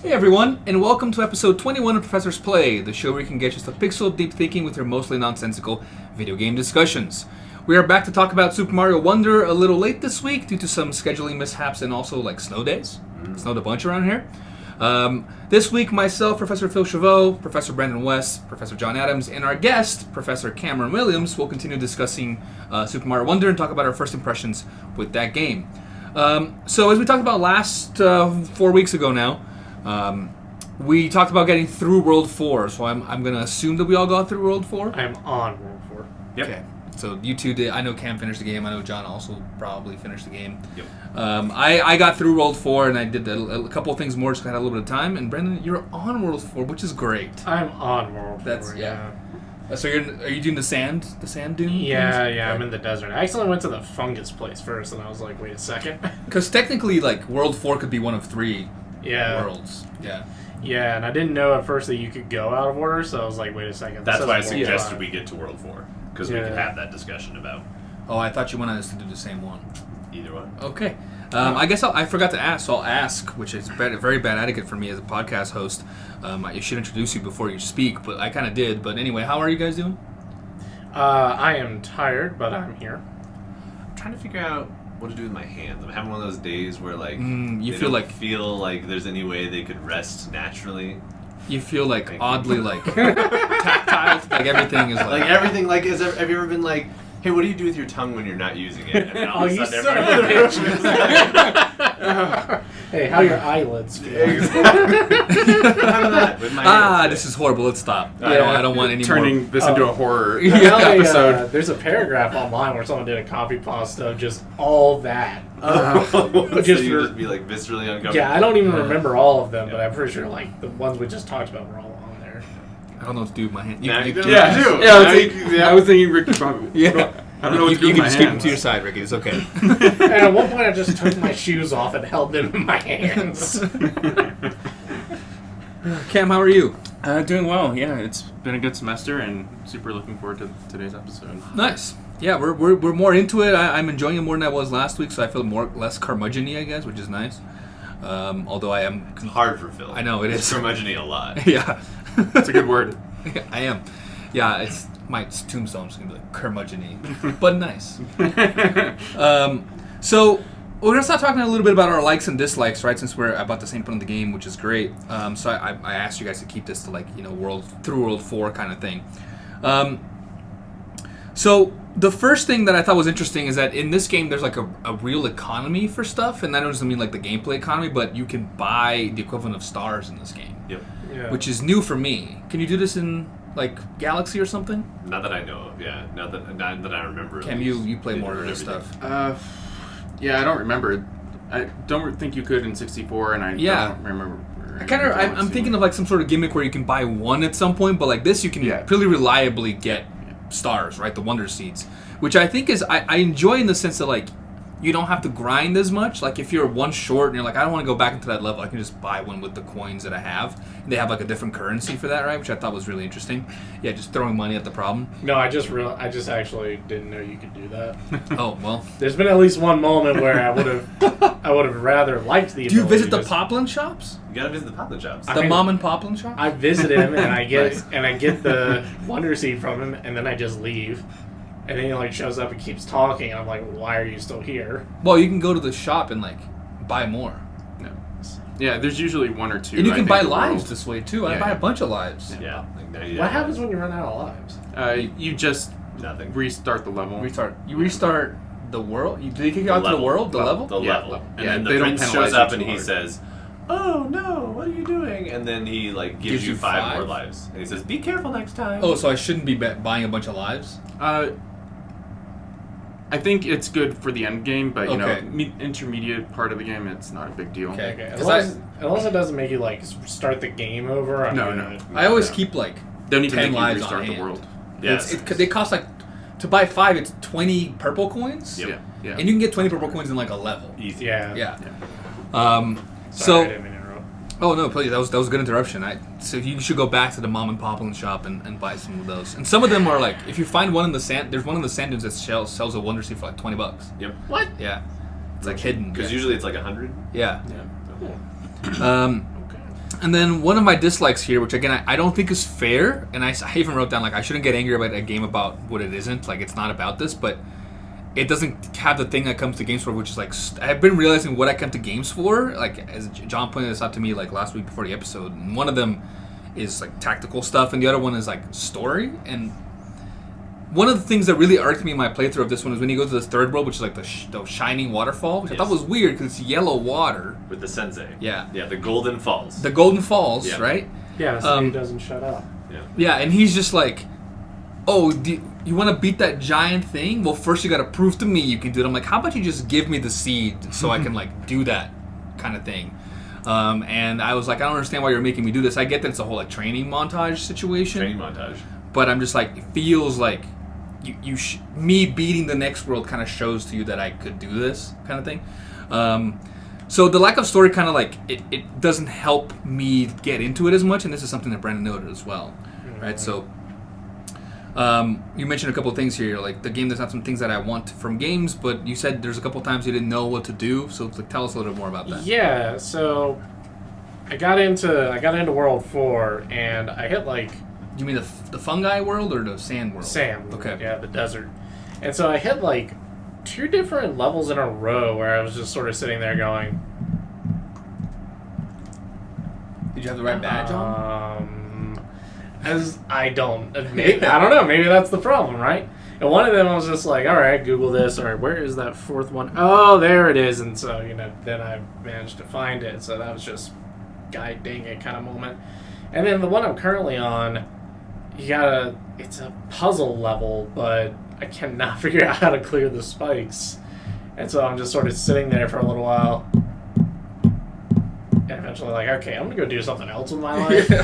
Hey everyone, and welcome to episode 21 of Professor's Play, the show where you can get just a pixel of deep thinking with your mostly nonsensical video game discussions. We are back to talk about Super Mario Wonder a little late this week due to some scheduling mishaps and also like snow days. It snowed a bunch around here. This week, myself, Professor Phil Chavot, Professor Brandon West, Professor John Adams, and our guest, Professor Cameron Williams, will continue discussing Super Mario Wonder and talk about our first impressions with that game. So as we talked about last 4 weeks ago now, we talked about getting through World 4, so I'm going to assume that we all got through World 4? I'm on World 4. Yep. Okay. So you two did. I know Cam finished the game. I know John also probably finished the game. Yep. I got through World 4, and I did a couple of things more, just had a little bit of time. And Brendan, you're on World 4, which is great. I'm on World 4, That's, yeah. So are you doing the sand dune? Yeah, things? I'm in the desert. I actually went to the fungus place first, and I was like, wait a second. Because technically, like, World 4 could be one of 3 worlds. Yeah. Yeah, and I didn't know at first that you could go out of order, so I was like, wait a second. That's why I suggested we get to World 4, because we could have that discussion about Oh, I thought you wanted us to do the same one. either one. Okay. I guess I forgot to ask, so I'll ask, which is very bad etiquette for me as a podcast host. I should introduce you before you speak, but I kind of did. But anyway, how are you guys doing? I am tired, but I'm here. I'm trying to figure out what to do with my hands. I'm having one of those days where like you they feel don't like feel like there's any way they could rest naturally. You feel like oddly like tactile, like everything is like everything. Like, have you ever been like, hey, what do you do with your tongue when you're not using it? And then all of a you sudden son of a bitch. Hey, how your eyelids feel? This is horrible. Let's stop. I don't want any turning more. this into a horror episode. There's a paragraph online where someone did a copy pasta of just all that. So you just be like viscerally uncomfortable. Yeah, I don't even remember all of them, but I'm pretty sure like the ones we just talked about were all on there. I don't know what to do with my hand. I do. I was thinking Ricky probably. Yeah. I don't know what to do you with can my just keep them hands. to your side, Ricky. It's okay. And at one point, I just took my shoes off and held them in my hands. Cam, how are you? Doing well. Yeah, it's been a good semester, and super looking forward to today's episode. Nice. Yeah, we're more into it. I'm enjoying it more than I was last week, so I feel less curmudgeon-y, I guess, which is nice. Although I am hard for Phil. I know it is. Curmudgeon-y a lot. Yeah, It's a good word. I am. Yeah, it's my tombstone's gonna be like curmudgeon-y, but nice. So we're gonna start talking a little bit about our likes and dislikes, right? Since we're about the same point in the game, which is great. So I asked you guys to keep this to like World 4 kind of thing. So the first thing that I thought was interesting is that in this game there's like a real economy for stuff, and that doesn't mean like the gameplay economy, but you can buy the equivalent of stars in this game. Yep. Yeah. Which is new for me. Can you do this in like Galaxy or something? Not that I know of. Yeah. Not that I remember. Cam, you play more of this stuff. Yeah, I don't remember. I don't think you could in 64, and I don't remember. I'm thinking of like some sort of gimmick where you can buy one at some point, but like this you can pretty reliably get stars, right? The Wonder Seeds, which I think is I enjoy in the sense that like you don't have to grind as much. Like if you're one short and you're like, I don't want to go back into that level, I can just buy one with the coins that I have. And they have like a different currency for that, right? Which I thought was really interesting. Yeah, just throwing money at the problem. No, I just actually didn't know you could do that. Oh well. There's been at least one moment where I would have rather liked the. Do you visit the Poplin shops? You gotta visit the Poplin shops. The mom and Poplin shops? I visit him and I get the Wonder Seed from him, and then I just leave. And then he like shows up and keeps talking, and I'm like, why are you still here? Well, you can go to the shop and like buy more. No. Yeah, there's usually one or two. And you can buy lives this way too. I buy a bunch of lives. Yeah. What happens when you run out of lives? You just nothing. Restart the level. You restart the world. Do they kick you out to the world? The level? The level. And then the they don't prince shows up and he says, "Oh no, what are you doing?" And then he like gives you 5 more lives. And he says, "Be careful next time." Oh, so I shouldn't be buying a bunch of lives? I think it's good for the end game, but intermediate part of the game, it's not a big deal. Okay. As long as it doesn't make you like start the game over. No. I always keep like don't need to 10 make lives you restart on the hand. world. Yes. They cost like to buy 5. It's 20 purple coins. Yep. Yeah. And you can get 20 purple coins in like a level. Easy. Yeah. Sorry, I didn't mean to interrupt. Oh no, please. That was a good interruption. So you should go back to the mom and Poplin shop and buy some of those. And some of them are like, if you find one in the sand, there's one in the sand dunes that sells a Wonder Seed for like $20. Yep. What? Yeah, it's like hidden. Because usually it's like 100. Yeah. Yeah. Okay. And then one of my dislikes here, which again I don't think is fair, and I even wrote down like I shouldn't get angry about a game about what it isn't. Like it's not about this, but it doesn't have the thing I come to games for, which is like I've been realizing what I come to games for. Like as John pointed this out to me like last week before the episode, and one of them is like tactical stuff, and the other one is like story. And one of the things that really irked me in my playthrough of this one is when you go to this third world, which is like the shining waterfall, which I thought was weird because it's yellow water. With the sensei. Yeah. Yeah, the Golden Falls. The Golden Falls, right? Yeah, so he doesn't shut up. Yeah, and he's just like, oh, you want to beat that giant thing? Well, first you got to prove to me you can do it. I'm like, how about you just give me the seed so I can like do that kind of thing? And I was like, I don't understand why you're making me do this. I get that it's a whole like training montage situation. Training montage. But I'm just like, it feels like me beating the next world kind of shows to you that I could do this kind of thing. So the lack of story kind of like it doesn't help me get into it as much, and this is something that Brandon noted as well, right? So you mentioned a couple of things here, like the game. There's not some things that I want from games, but you said there's a couple of times you didn't know what to do. So like, tell us a little bit more about that. Yeah, so I got into World 4, and I hit like. You mean the fungi world or the sand world? Sand. Okay. Yeah, the desert. And so I hit like 2 different levels in a row where I was just sort of sitting there going. Did you have the right badge on? As I don't know. Maybe that's the problem, right? And one of them I was just like, all right, Google this. All right, where is that 4th one? Oh, there it is. And so then I managed to find it. So that was just God dang it kind of moment. And then the one I'm currently on. It's a puzzle level, but I cannot figure out how to clear the spikes. And so I'm just sort of sitting there for a little while. And eventually like, okay, I'm going to go do something else with my life. And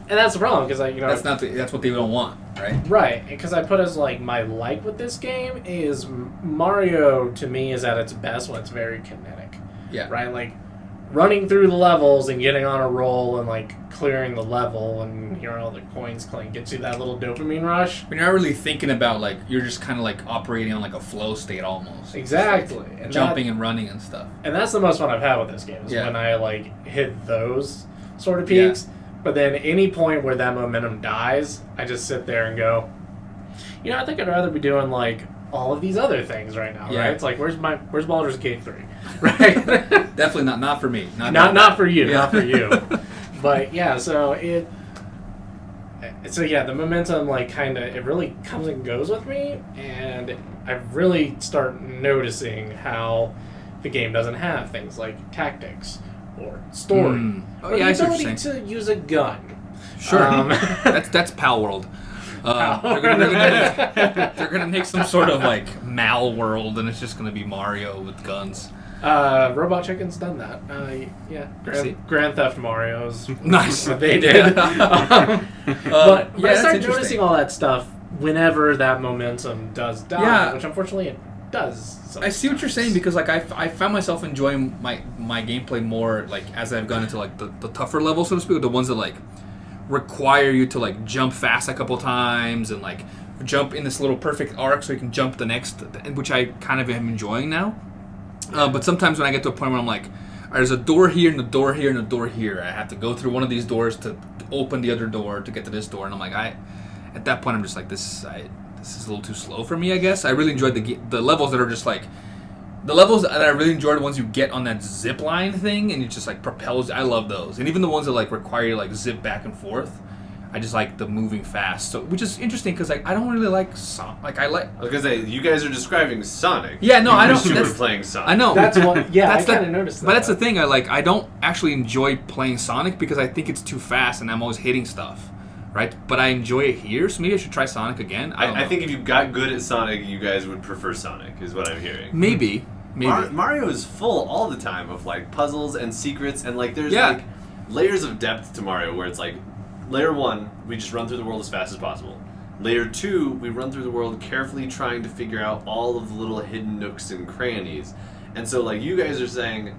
that's the problem, because that's what they don't want, right? Right, because I put as like my like with this game is Mario to me is at its best when it's very kinetic. Yeah. Right, like running through the levels and getting on a roll and like clearing the level and hearing all the coins clink gets you that little dopamine rush. When you're not really thinking about like you're just kind of like operating on like a flow state almost. Exactly. Like and jumping and running and stuff. And that's the most fun I've had with this game is when I like hit those sort of peaks. Yeah. But then any point where that momentum dies, I just sit there and go, I think I'd rather be doing like all of these other things right now, right? It's like, where's Baldur's Gate 3? Right? Definitely not for me. Not for you, not for you. But yeah, so the momentum like kind of it really comes and goes with me, and I really start noticing how the game doesn't have things like tactics or story or the ability to use a gun. Sure, that's Pal World. They're gonna make some sort of like Mal world, and it's just gonna be Mario with guns. Robot Chicken's done that. Grand Theft Mario's nice. What they did. But I start noticing all that stuff whenever that momentum does die, which unfortunately it does. Sometimes. I see what you're saying, because like I found myself enjoying my gameplay more like as I've gone into like the tougher levels, so to speak, the ones that like require you to like jump fast a couple times and like jump in this little perfect arc so you can jump the next, which I kind of am enjoying now. But sometimes when I get to a point where I'm like, there's a door here and a door here and a door here, I have to go through one of these doors to open the other door to get to this door, and I'm like, at that point I'm just like, this is a little too slow for me, I guess. I really enjoyed the levels that are just like, the levels that I really enjoyed are the ones you get on that zip line thing and it just like propels. I love those. And even the ones that like require you to like zip back and forth, I just like the moving fast. So, which is interesting because like I don't really like Sonic. Like I was gonna say, you guys are describing Sonic. Yeah, no, I don't. You were playing Sonic. I know. That's what. Yeah, I kind of noticed that. But that's the thing. I don't actually enjoy playing Sonic because I think it's too fast and I'm always hitting stuff. Right, but I enjoy it here, so maybe I should try Sonic again. I think if you got good at Sonic, you guys would prefer Sonic, is what I'm hearing. Maybe. Mario is full all the time of like puzzles and secrets, and like there's like layers of depth to Mario, where it's like layer 1, we just run through the world as fast as possible. Layer 2, we run through the world carefully trying to figure out all of the little hidden nooks and crannies. And so like you guys are saying,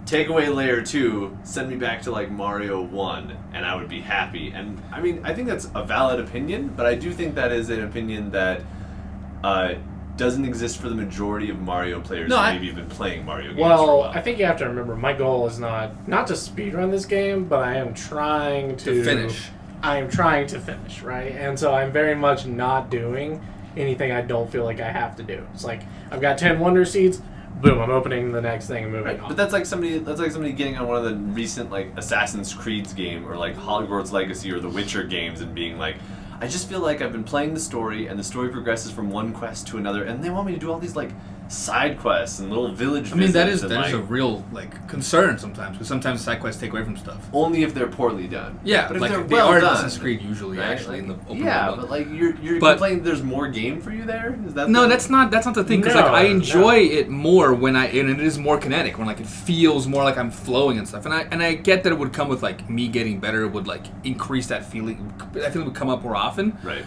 take away layer 2, send me back to like Mario 1, and I would be happy. And I mean, I think that's a valid opinion, but I do think that is an opinion that doesn't exist for the majority of Mario players who maybe have been playing Mario games for a Well, while. I think you have to remember, my goal is not to speedrun this game, but I am trying to finish. I am trying to finish, right? And so I'm very much not doing anything I don't feel like I have to do. It's like, I've got 10 Wonder Seeds, boom, I'm opening the next thing and moving on. But that's like somebody getting on one of the recent like Assassin's Creed's game or like Hogwarts Legacy or the Witcher games and being like, I just feel like I've been playing the story and the story progresses from one quest to another and they want me to do all these like side quests and little village visits. I mean, that is like, a real like concern sometimes because sometimes side quests take away from stuff. only if they're poorly done. Yeah, but if like they're they well are in done, Assassin's Creed usually right? actually in the open yeah, world. but like you're But- complaining there's more game for you there? Is that No, the- that's not the thing. Because No, like I enjoy no. it more when and it is more kinetic. When like it feels more like I'm flowing and stuff. And I get that it would come with like me getting better. It would like increase that feeling. That feeling would come up more often. Right.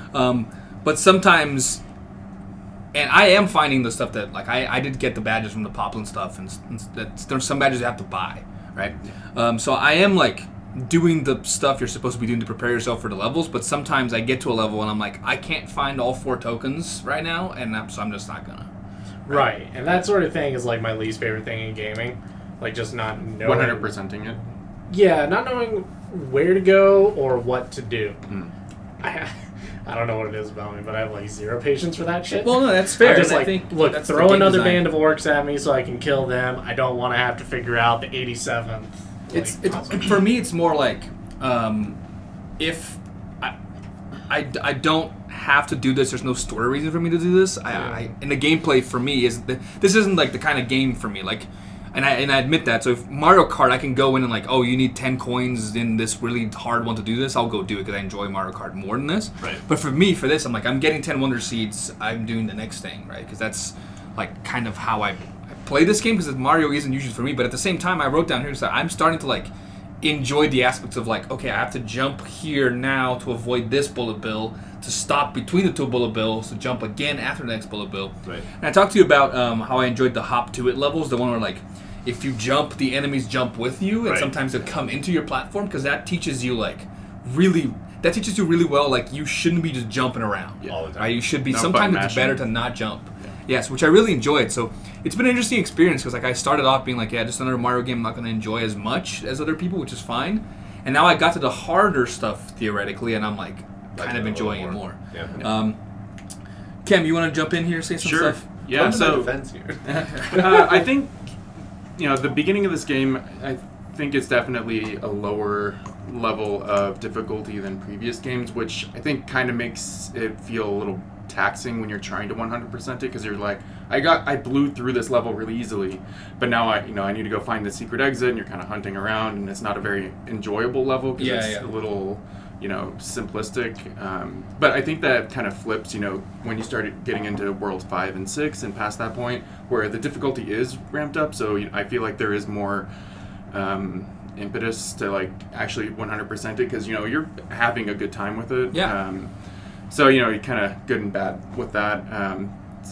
But sometimes, and I am finding the stuff that like I did get the badges from the Poplin stuff, and there's some badges you have to buy, right? So I am like doing the stuff you're supposed to be doing to prepare yourself for the levels. But sometimes I get to a level and I'm like, I can't find all 4 tokens right now, and so I'm just not gonna. Right, and that sort of thing is like my least favorite thing in gaming. Like just not knowing 100%ing it. Yeah, not knowing where to go or what to do. I don't know what it is about me, but I have like 0 patience for that shit. Well, no, that's fair. I just and like, I think look, that's the throw game another design. band of orcs at me so I can kill them. I don't want to have to figure out the 87th. It's puzzle. for me. It's more like if I don't have to do this. There's no story reason for me to do this. And the gameplay for me is this isn't like the kind of game for me. Like, and I admit that. So if Mario Kart, I can go in and like, oh, you need 10 coins in this really hard one to do this. I'll go do it because I enjoy Mario Kart more than this. Right. But for me, for this, I'm like, I'm getting 10 Wonder Seeds. I'm doing the next thing, right? Because that's like kind of how I play this game. Because Mario isn't usually for me. But at the same time, I wrote down here that I'm starting to like enjoy the aspects of like, okay, I have to jump here now to avoid this bullet bill, to stop between the 2 bullet bills, to jump again after the next bullet bill. Right. And I talked to you about how I enjoyed the hop to it levels, the one where like if you jump, the enemies jump with you, and Right. sometimes they come into your platform because that teaches you really well. Like you shouldn't be just jumping around all the time. Right? You should be. No Sometimes button it's mashing. better to not jump. Yes, which I really enjoyed. So it's been an interesting experience because like I started off being like, yeah, just another Mario game I'm not going to enjoy as much as other people, which is fine. And now I got to the harder stuff theoretically, and I'm like kind of it a enjoying it little more. Yeah. Kem, you want to jump in here, say some Sure. stuff? Yeah, Come to my so defense here. I think, the beginning of this game, I think it's definitely a lower level of difficulty than previous games, which I think kind of makes it feel a little taxing when you're trying to 100% it, because you're like, I blew through this level really easily, but now I need to go find the secret exit, and you're kind of hunting around, and it's not a very enjoyable level because it's a little simplistic. But I think that kind of flips, when you start getting into Worlds 5 and 6 and past that point, where the difficulty is ramped up. So I feel like there is more impetus to like actually 100% it because you're having a good time with it. Yeah. So you're kind of good and bad with that.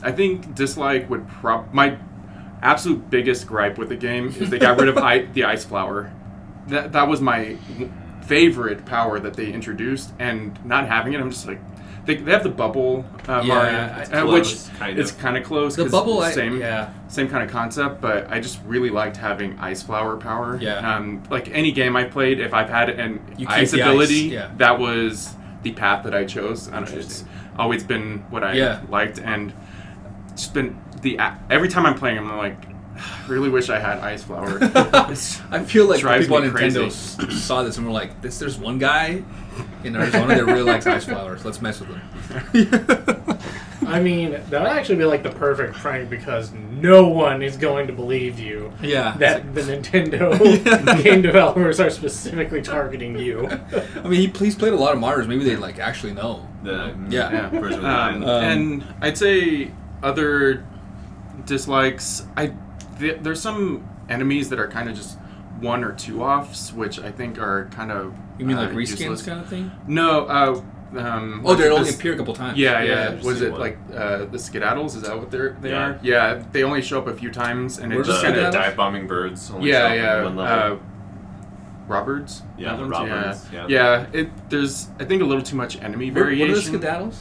I think dislike would my absolute biggest gripe with the game is they got rid of the ice flower. That was my favorite power that they introduced, and not having it, I'm just like, they have the bubble Mario, which it's kind of close. The bubble, same kind of concept, but I just really liked having ice flower power. Yeah. Like any game I played, if I've had an You keep ice the ability, ice, that was the path that I chose. I don't know, it's always been what I liked, and just been every time I'm playing, I'm like, really wish I had ice flower. I feel like the drives people on me crazy. Nintendo saw this and were like, there's one guy in Arizona that really likes ice flowers. Let's mess with him. I mean, that would actually be like the perfect prank because no one is going to believe you that the Nintendo game developers are specifically targeting you. I mean, he's played a lot of Marios. Maybe they like actually know. And I'd say other dislikes. There's some enemies that are kind of just 1 or 2 offs, which I think are kind of You mean like reskins useless. kind of thing? No. They're only appear a couple times. Yeah. Was it one. like the skedaddles? Is that what they Yeah. are? Yeah, they only show up a few times, and it Where's just the kind of skedaddles? dive bombing birds. Only show up in one level. Roberts. Yeah, the That one's- Roberts, yeah. Yeah. There's I think a little too much enemy variation. What are the skedaddles?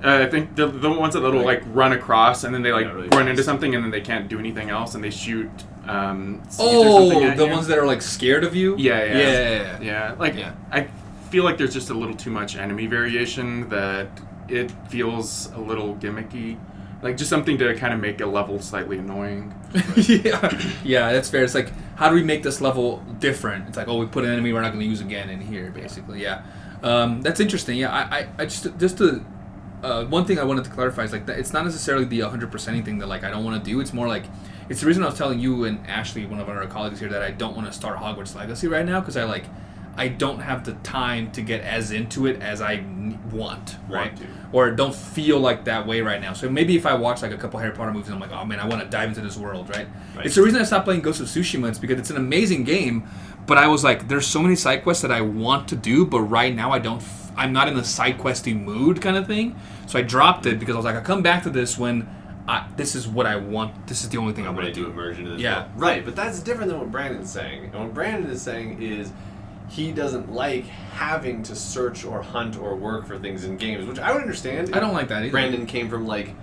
I think the ones that will like run across and then they like really run fast. into something and then they can't do anything else and they shoot seeds or something Oh, at the you. ones that are like scared of you. Yeah. Yeah. Like Yeah. I feel like there's just a little too much enemy variation that it feels a little gimmicky. Like just something to kind of make a level slightly annoying. Yeah, that's fair. It's like, how do we make this level different? It's like, oh, we put an enemy we're not going to use again in here, basically. Yeah, that's interesting. Yeah, I just to one thing I wanted to clarify is like that it's not necessarily the 100%ing thing that like I don't want to do. It's more like it's the reason I was telling you and Ashley, one of our colleagues here, that I don't want to start Hogwarts Legacy right now because I don't have the time to get as into it as I want, right? Or don't feel like that way right now. So maybe if I watch like a couple Harry Potter movies, I'm like, oh man, I want to dive into this world, right? It's the reason I stopped playing Ghost of Tsushima. It's because it's an amazing game, but I was like, there's so many side quests that I want to do, but right now I'm not in the side questy mood kind of thing. So I dropped it because I was like, I'll come back to this when this is what I want. This is the only thing I want to do. Immersion into this Yeah. world. Right, but that's different than what Brandon's saying. And what Brandon is saying is he doesn't like having to search or hunt or work for things in games, which I would understand. I don't like that either. Brandon came from like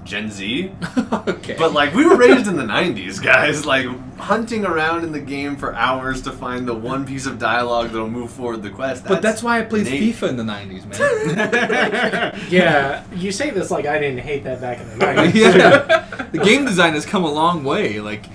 Gen Z. Okay. But like we were raised in the 90s, guys. Like hunting around in the game for hours to find the one piece of dialogue that'll move forward the quest. But that's why I played innate. FIFA in the 90s, man. Yeah, you say this like I didn't hate that back in the 90s. Yeah. The game design has come a long way. Like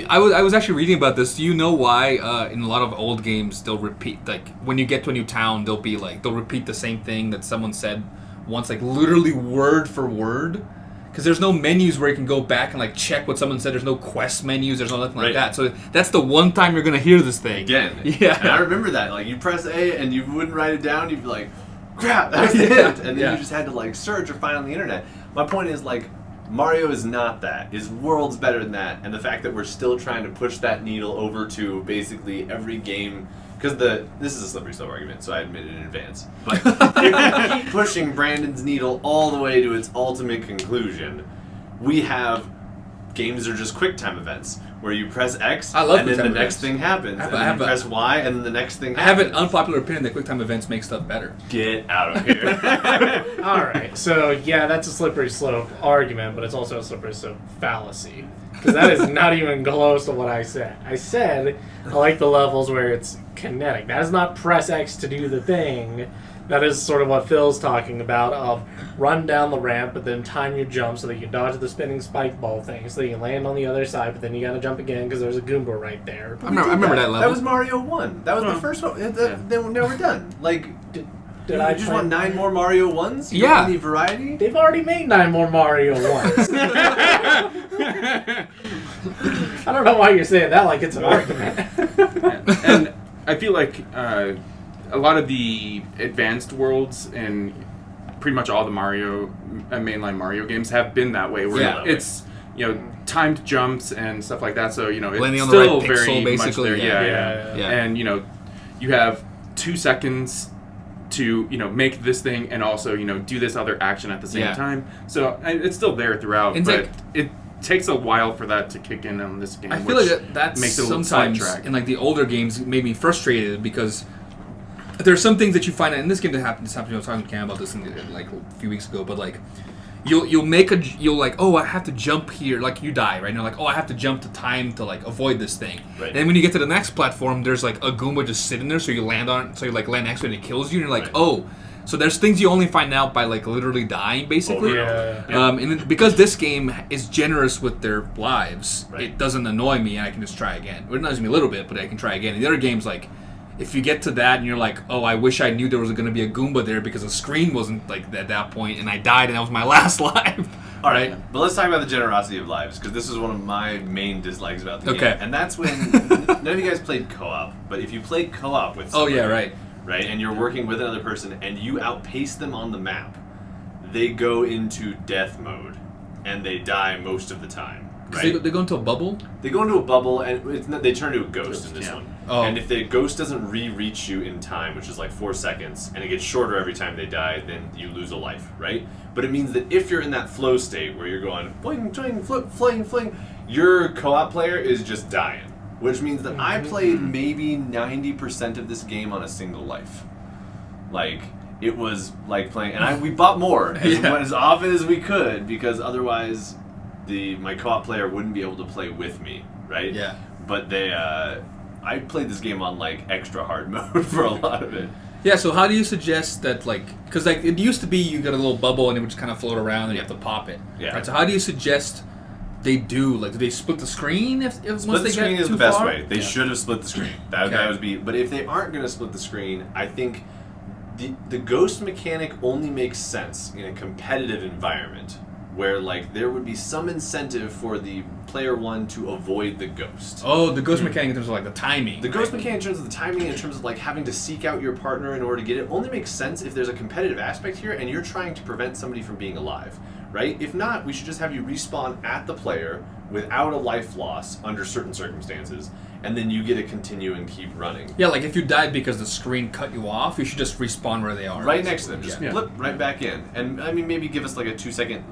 I was actually reading about this. Do you know why in a lot of old games they'll repeat, like when you get to a new town, they'll repeat the same thing that someone said once, like literally word for word? Because there's no menus where you can go back and like check what someone said. There's no quest menus. There's nothing like that. So that's the one time you're gonna hear this thing again. Yeah, and I remember that. Like you press A and you wouldn't write it down. You'd be like, "Crap, that's it," and then you just had to like search or find on the internet. My point is like, Mario is not that. His world's better than that, and the fact that we're still trying to push that needle over to basically every game. Because this is a slippery slope argument, so I admit it in advance. But if you keep pushing Brandon's needle all the way to its ultimate conclusion, we have games that are just quick time events where you press X I love and then the QuickTime next events. thing happens. And then you press Y and then the next thing I have happens. an unpopular opinion that QuickTime events make stuff better. Get out of here. Alright, so yeah, that's a slippery slope argument, but it's also a slippery slope fallacy. Because that is not even close to what I said. I said I like the levels where it's kinetic. That is not press X to do the thing. That is sort of what Phil's talking about, of run down the ramp, but then time your jump so that you can dodge the spinning spike ball thing, so that you land on the other side, but then you gotta jump again because there's a Goomba right there. I remember that level. That was Mario 1. That was the first one. Then now we're done. Like, Did I just play- want 9 more Mario 1s? You Yeah. don't need variety? They've already made 9 more Mario ones. I don't know why you're saying that like it's an argument. And I feel like a lot of the advanced worlds in pretty much all the mainline Mario games have been that way, where Yeah. it's timed jumps and stuff like that. So it's Landing on the still right very pixel, much basically. there. Yeah. And you have 2 seconds to make this thing and also do this other action at the same time. So it's still there throughout, It's but like- it takes a while for that to kick in on this game. I feel which like that's makes it a little sometimes sidetracked. in like the older games made me frustrated because there's some things that you find out in this game that happened. I was talking to Cam about this like a few weeks ago, but like you'll like, oh, I have to jump here, like you die right now, like, oh, I have to jump to time to like avoid this thing. Right. And then when you get to the next platform, there's like a Goomba just sitting there, so you land on it, so you like land next to it and it kills you, and you're like, oh. So there's things you only find out by like literally dying, basically. Yeah. And then because this game is generous with their lives, Right. it doesn't annoy me, and I can just try again. It annoys me a little bit, but I can try again. And the other games, like, if you get to that and you're like, oh, I wish I knew there was going to be a Goomba there because the screen wasn't like at that point, and I died, and that was my last life. All right, but let's talk about the generosity of lives, because this is one of my main dislikes about the game. And that's when none of you guys played co-op, but if you played co-op with somebody, right, and you're working with another person and you outpace them on the map, they go into death mode and they die most of the time. Right? They go into a bubble? They go into a bubble and they turn into a ghost in this one. Oh. And if the ghost doesn't re-reach you in time, which is like 4 seconds, and it gets shorter every time they die, then you lose a life, right? But it means that if you're in that flow state where you're going fling, fling, fling, fling, your co-op player is just dying. Which means that I played maybe 90% of this game on a single life. Like, it was like playing, and we bought more as often as we could because otherwise, my co-op player wouldn't be able to play with me, right? Yeah. But I played this game on like extra hard mode for a lot of it. Yeah, so how do you suggest that, like, because like it used to be you got a little bubble and it would just kind of float around and you have to pop it. Yeah. Right, so how do you suggest they do? Like, do they split the screen once they get too far? Split the screen is the best way. They should have split the screen. That Okay. would be. But if they aren't going to split the screen, I think the ghost mechanic only makes sense in a competitive environment where like there would be some incentive for the player one to avoid the ghost. Oh, the ghost mechanic in terms of like the timing. The ghost mechanic in terms of the timing, in terms of like having to seek out your partner in order to get it, only makes sense if there's a competitive aspect here and you're trying to prevent somebody from being alive, right? If not, we should just have you respawn at the player without a life loss under certain circumstances, and then you get to continue and keep running. Yeah, like if you died because the screen cut you off, you should just respawn where they are. Right next to them, just Yeah. flip right back in. And I mean, maybe give us like a 2-second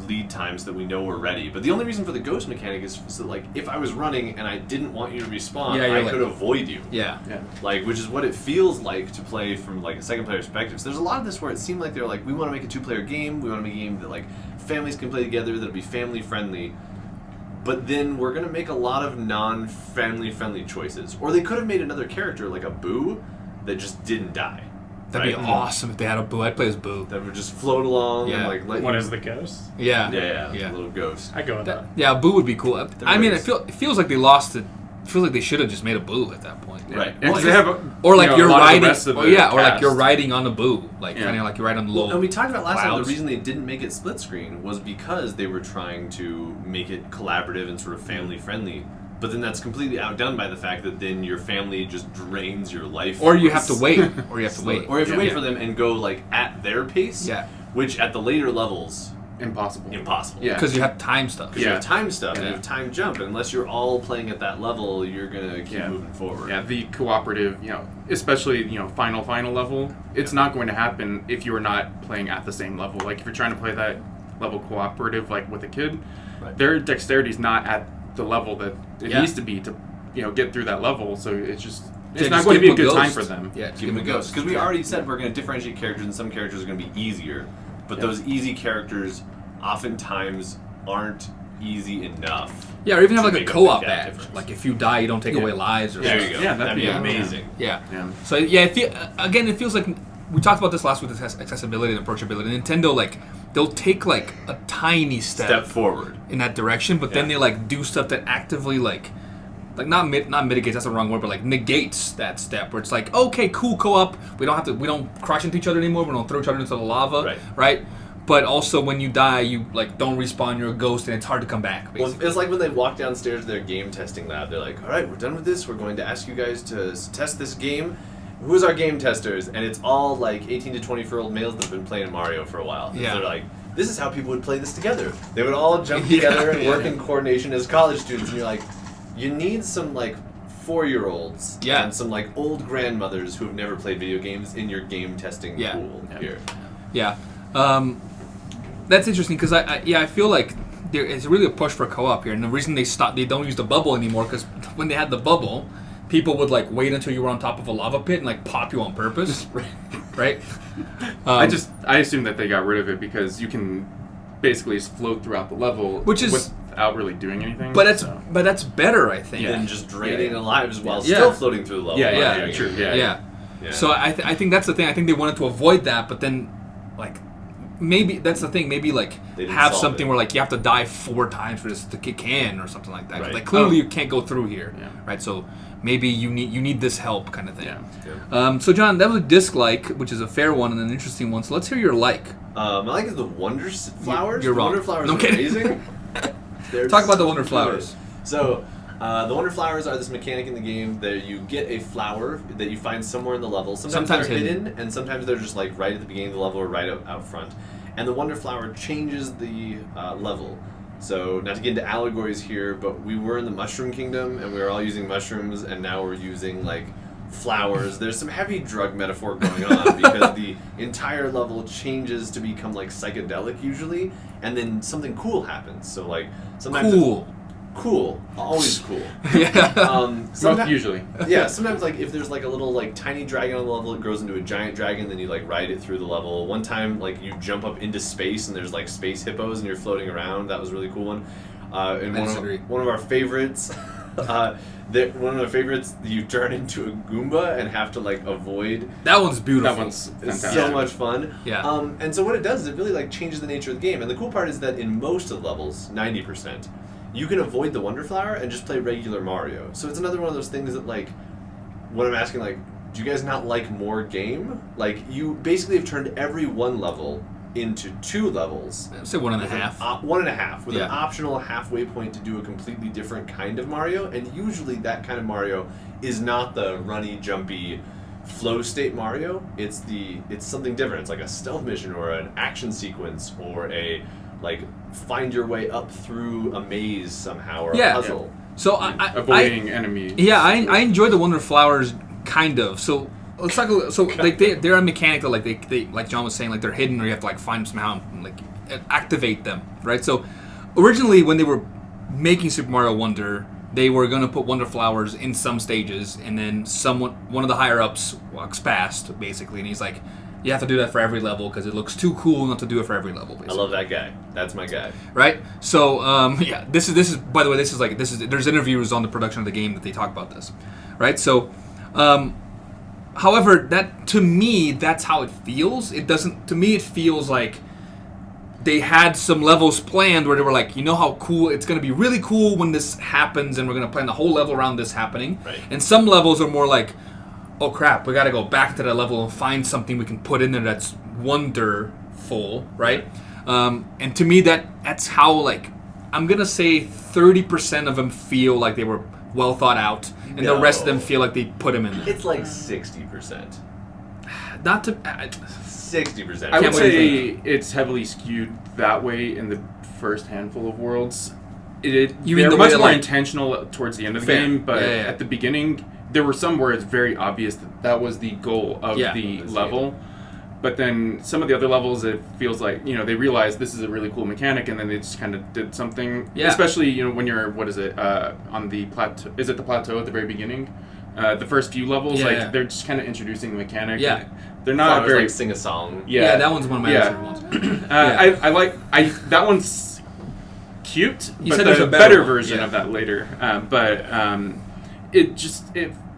lead time so that we know we're ready. But the only reason for the ghost mechanic is so like if I was running and I didn't want you to respawn, Yeah, I like- could avoid you. Yeah. Like, which is what it feels like to play from like a second player perspective. So there's a lot of this where it seemed like they're like, we want to make a 2-player game, we want to make a game that like families can play together, that'll be family friendly. But then we're gonna make a lot of non-family friendly choices. Or they could have made another character like a Boo that just didn't die. That'd be right? awesome if they had a Boo. I'd play as Boo. That would just float along Yeah. and like let What you... is the ghost? Yeah. Yeah, little ghost. I go with that. Yeah, Boo would be cool. I mean, nice. it feels like they lost it. It feels like they should have just made a Boo at that point. Right. Yeah, 'cause Well, they have Or like you're a lot of the riding, rest of or the yeah, or like cast. you're riding on a Boo, like Yeah. kind of like you're riding on the Well, low. and we talked about last time, clouds. the reason they didn't make it split screen was because they were trying to make it collaborative and sort of family friendly. But then that's completely outdone by the fact that then your family just drains your life. Or you force. have to wait. Or you have to wait. Or you have to Yeah. wait for them and go like at their pace. Yeah. Which at the later levels, impossible. impossible. Yeah. Because you have time stuff. Because you Yeah. have time stuff and Yeah. you have time jump. And unless you're all playing at that level, you're gonna keep Yeah. moving forward. Yeah, the cooperative, especially final level, it's not going to happen if you are not playing at the same level. Like if you're trying to play that level cooperative, like with a kid, Right. their dexterity is not at the level that it Yeah. needs to be to get through that level. So it's Yeah, not just going to be give a them good time ghost. for them. Yeah, just Give them a ghost. Because we already said we're going to differentiate characters, and some characters are going to be easier. But those easy characters oftentimes aren't easy enough. Yeah, or even have to like a make co-op big badge. difference. Like if you die, you don't take away lives or There something. you go. Yeah, that'd be that'd be amazing. Yeah. Yeah. So yeah, again, it feels like we talked about this last week with accessibility and approachability. Nintendo, like, they'll take like a tiny Step forward. in that direction, but then Yeah. they like do stuff that actively like not mitigates, that's the wrong word, but like negates that step where it's like, okay, cool, co-op, we don't crash into each other anymore, we don't throw each other into the lava, right? But also when you die, you like don't respawn, you're a ghost and it's hard to come back, basically. Well, it's like when they walk downstairs to their game testing lab. They're like, all right, we're done with this. We're going to ask you guys to test this game. Who's our game testers? And it's all like 18 to 24-year-old males that have been playing Mario for a while. And Yeah. they're like, this is how people would play this together. They would all jump together and work in coordination as college students. And you're like, you need some like 4-year-olds and some like old grandmothers who have never played video games in your game testing pool here. Yeah. That's interesting because I feel like there is really a push for co-op here, and the reason they don't use the bubble anymore because when they had the bubble, people would like wait until you were on top of a lava pit and like pop you on purpose, right? I assume that they got rid of it because you can basically just float throughout the level, which is without really doing anything. But that's better, I think, than just draining lives while Yeah. still floating through the level. Yeah, true. Yeah. So I think that's the thing. I think they wanted to avoid that, but then like maybe that's the thing. Maybe like They didn't have solve something it. where like you have to die 4 times for this to kick in or something like that. 'Cause, Right. like clearly you can't go through here, Yeah. right? So maybe you need this help kind of thing. Yeah. So John, that was a dislike, which is a fair one and an interesting one. So let's hear your like. My like is the Wonder Flowers. You're The wrong. Wonder Flowers No, I'm are kidding. amazing. They're Talk about the Wonder so Flowers. good. So, the Wonder Flowers are this mechanic in the game that you get a flower that you find somewhere in the level. Sometimes they're hidden, and sometimes they're just like right at the beginning of the level or right out front. And the Wonder Flower changes the level. So, not to get into allegories here, but we were in the Mushroom Kingdom, and we were all using mushrooms, and now we're using like flowers. There's some heavy drug metaphor going on because the entire level changes to become like psychedelic usually, and then something cool happens. So like sometimes Cool. cool, always cool. Usually. Yeah, sometimes like if there's like a little like tiny dragon on the level, it grows into a giant dragon, then you like ride it through the level. One time like you jump up into space and there's like space hippos and you're floating around. That was a really cool one. And one of our favorites. One of my favorites, you turn into a Goomba and have to like avoid. That one's beautiful. That one's fantastic. So much fun. Yeah. And so what it does is it really like changes the nature of the game. And the cool part is that in most of the levels, 90%, you can avoid the Wonder Flower and just play regular Mario. So it's another one of those things that like, when I'm asking like, do you guys not like more game? Like you basically have turned every one level into 2 levels. I'd say 1.5. 1.5 with Yeah. an optional halfway point to do a completely different kind of Mario, and usually that kind of Mario is not the runny, jumpy, flow state Mario. It's something different. It's like a stealth mission or an action sequence or a like find your way up through a maze somehow or a puzzle. Yeah. So avoiding enemies. Yeah, I enjoy the Wonder Flowers kind of. So let's talk. Like they're a mechanic that like they like John was saying, like they're hidden or you have to like find them somehow and like activate them, right? So originally when they were making Super Mario Wonder, they were gonna put Wonder Flowers in some stages, and then one of the higher ups walks past basically, and he's like, you have to do that for every level because it looks too cool not to do it for every level. Basically. I love that guy. That's my guy. Right. So yeah, this is by the way, there's interviews on the production of the game that they talk about this, right? So. However, that to me, that's how it feels. It doesn't. To me, it feels like they had some levels planned where they were like, you know how cool it's going to be, really cool when this happens, and we're going to plan the whole level around this happening. Right. And some levels are more like, oh crap, we got to go back to that level and find something we can put in there that's wonderful, right? And to me, that's how like I'm gonna say 30% of them feel like they were well thought out, and the rest of them feel like they put them in there. It's like 60%. Not to 60%. I would What do say you it's heavily skewed that way in the first handful of worlds. You mean They're the way much that, more like- intentional towards the end of the Fair. game, but Yeah. at the beginning, there were some where it's very obvious that was the goal of the level. But then some of the other levels, it feels like, they realized this is a really cool mechanic, and then they just kind of did something. Yeah. Especially, when you're, on the plateau. Is it the plateau at the very beginning? The first few levels, they're just kind of introducing the mechanic. Yeah. They're not very... like sing a song. Yeah, that one's one of my favorite ones. I like that one's cute. You but said there's there's a a better one. version of that later.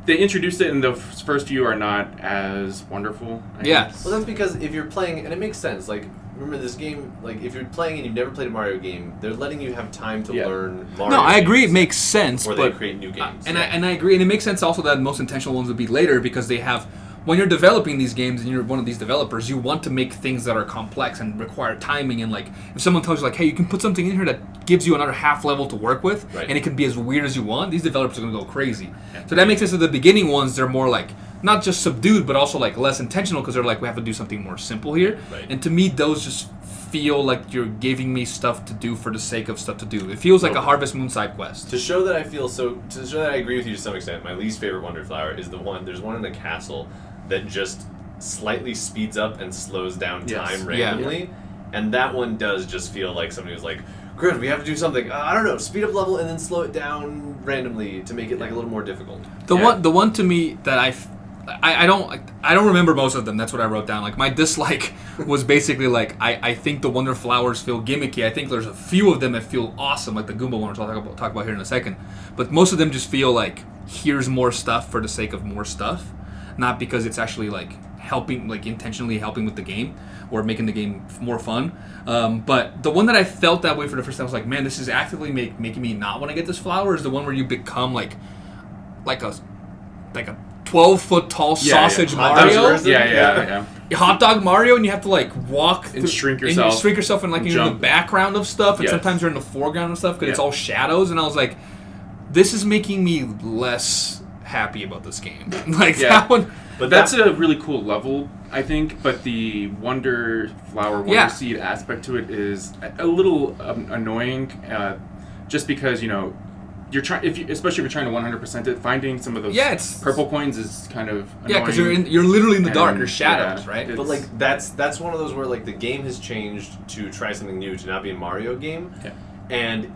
They introduced it, and the first few are not as wonderful. I guess. Well, that's because if you're playing, and it makes sense. Like, remember this game. Like, if you're playing and you've never played a Mario game, they're letting you have time to learn Mario. No, I agree. games It makes sense. Or but they create new games. And I agree, and it makes sense also that most intentional ones would be later because they have. When you're developing these games and you're one of these developers, you want to make things that are complex and require timing. And like, if someone tells you like, "Hey, you can put something in here that gives you another half level to work with, Right. and it can be as weird as you want," these developers are going to go crazy. So that makes sense. That the beginning ones, they're more like not just subdued, but also like less intentional because they're like, we have to do something more simple here. Right. And to me, those just feel like you're giving me stuff to do for the sake of stuff to do. It feels like a Harvest Moon side quest. To show that I agree with you to some extent, my least favorite Wonder Flower is there's one in the castle that just slightly speeds up and slows down time randomly. And that one does just feel like somebody was like, "Good, we have to do something. I don't know, speed up level and then slow it down randomly to make it like a little more difficult." The one to me that I don't remember most of them. That's what I wrote down. Like my dislike was basically like I think the Wonder Flowers feel gimmicky. I think there's a few of them that feel awesome, like the Goomba one, which I'll talk about here in a second. But most of them just feel like here's more stuff for the sake of more stuff, not because it's actually like helping, like intentionally helping with the game or making the game more fun. But the one that I felt that way for the first time was like, man, this is actively making me not want to get this flower. Is the one where you become like a 12-foot tall sausage Mario. Yeah. Hot dog Mario, and you have to like walk And shrink yourself. And like you're in the background of stuff, and Yes. sometimes you're in the foreground of stuff because it's all shadows. And I was like, this is making me less happy about this game. Like that one. But that's a really cool level, I think. But the Wonder Flower, Wonder Seed aspect to it is a little annoying, just because you're trying, especially if you're trying to 100% it, finding some of those purple coins is kind of annoying. Yeah, because you're literally in the dark. You're shadows, right? But like that's one of those where like the game has changed to try something new, to not be a Mario game, and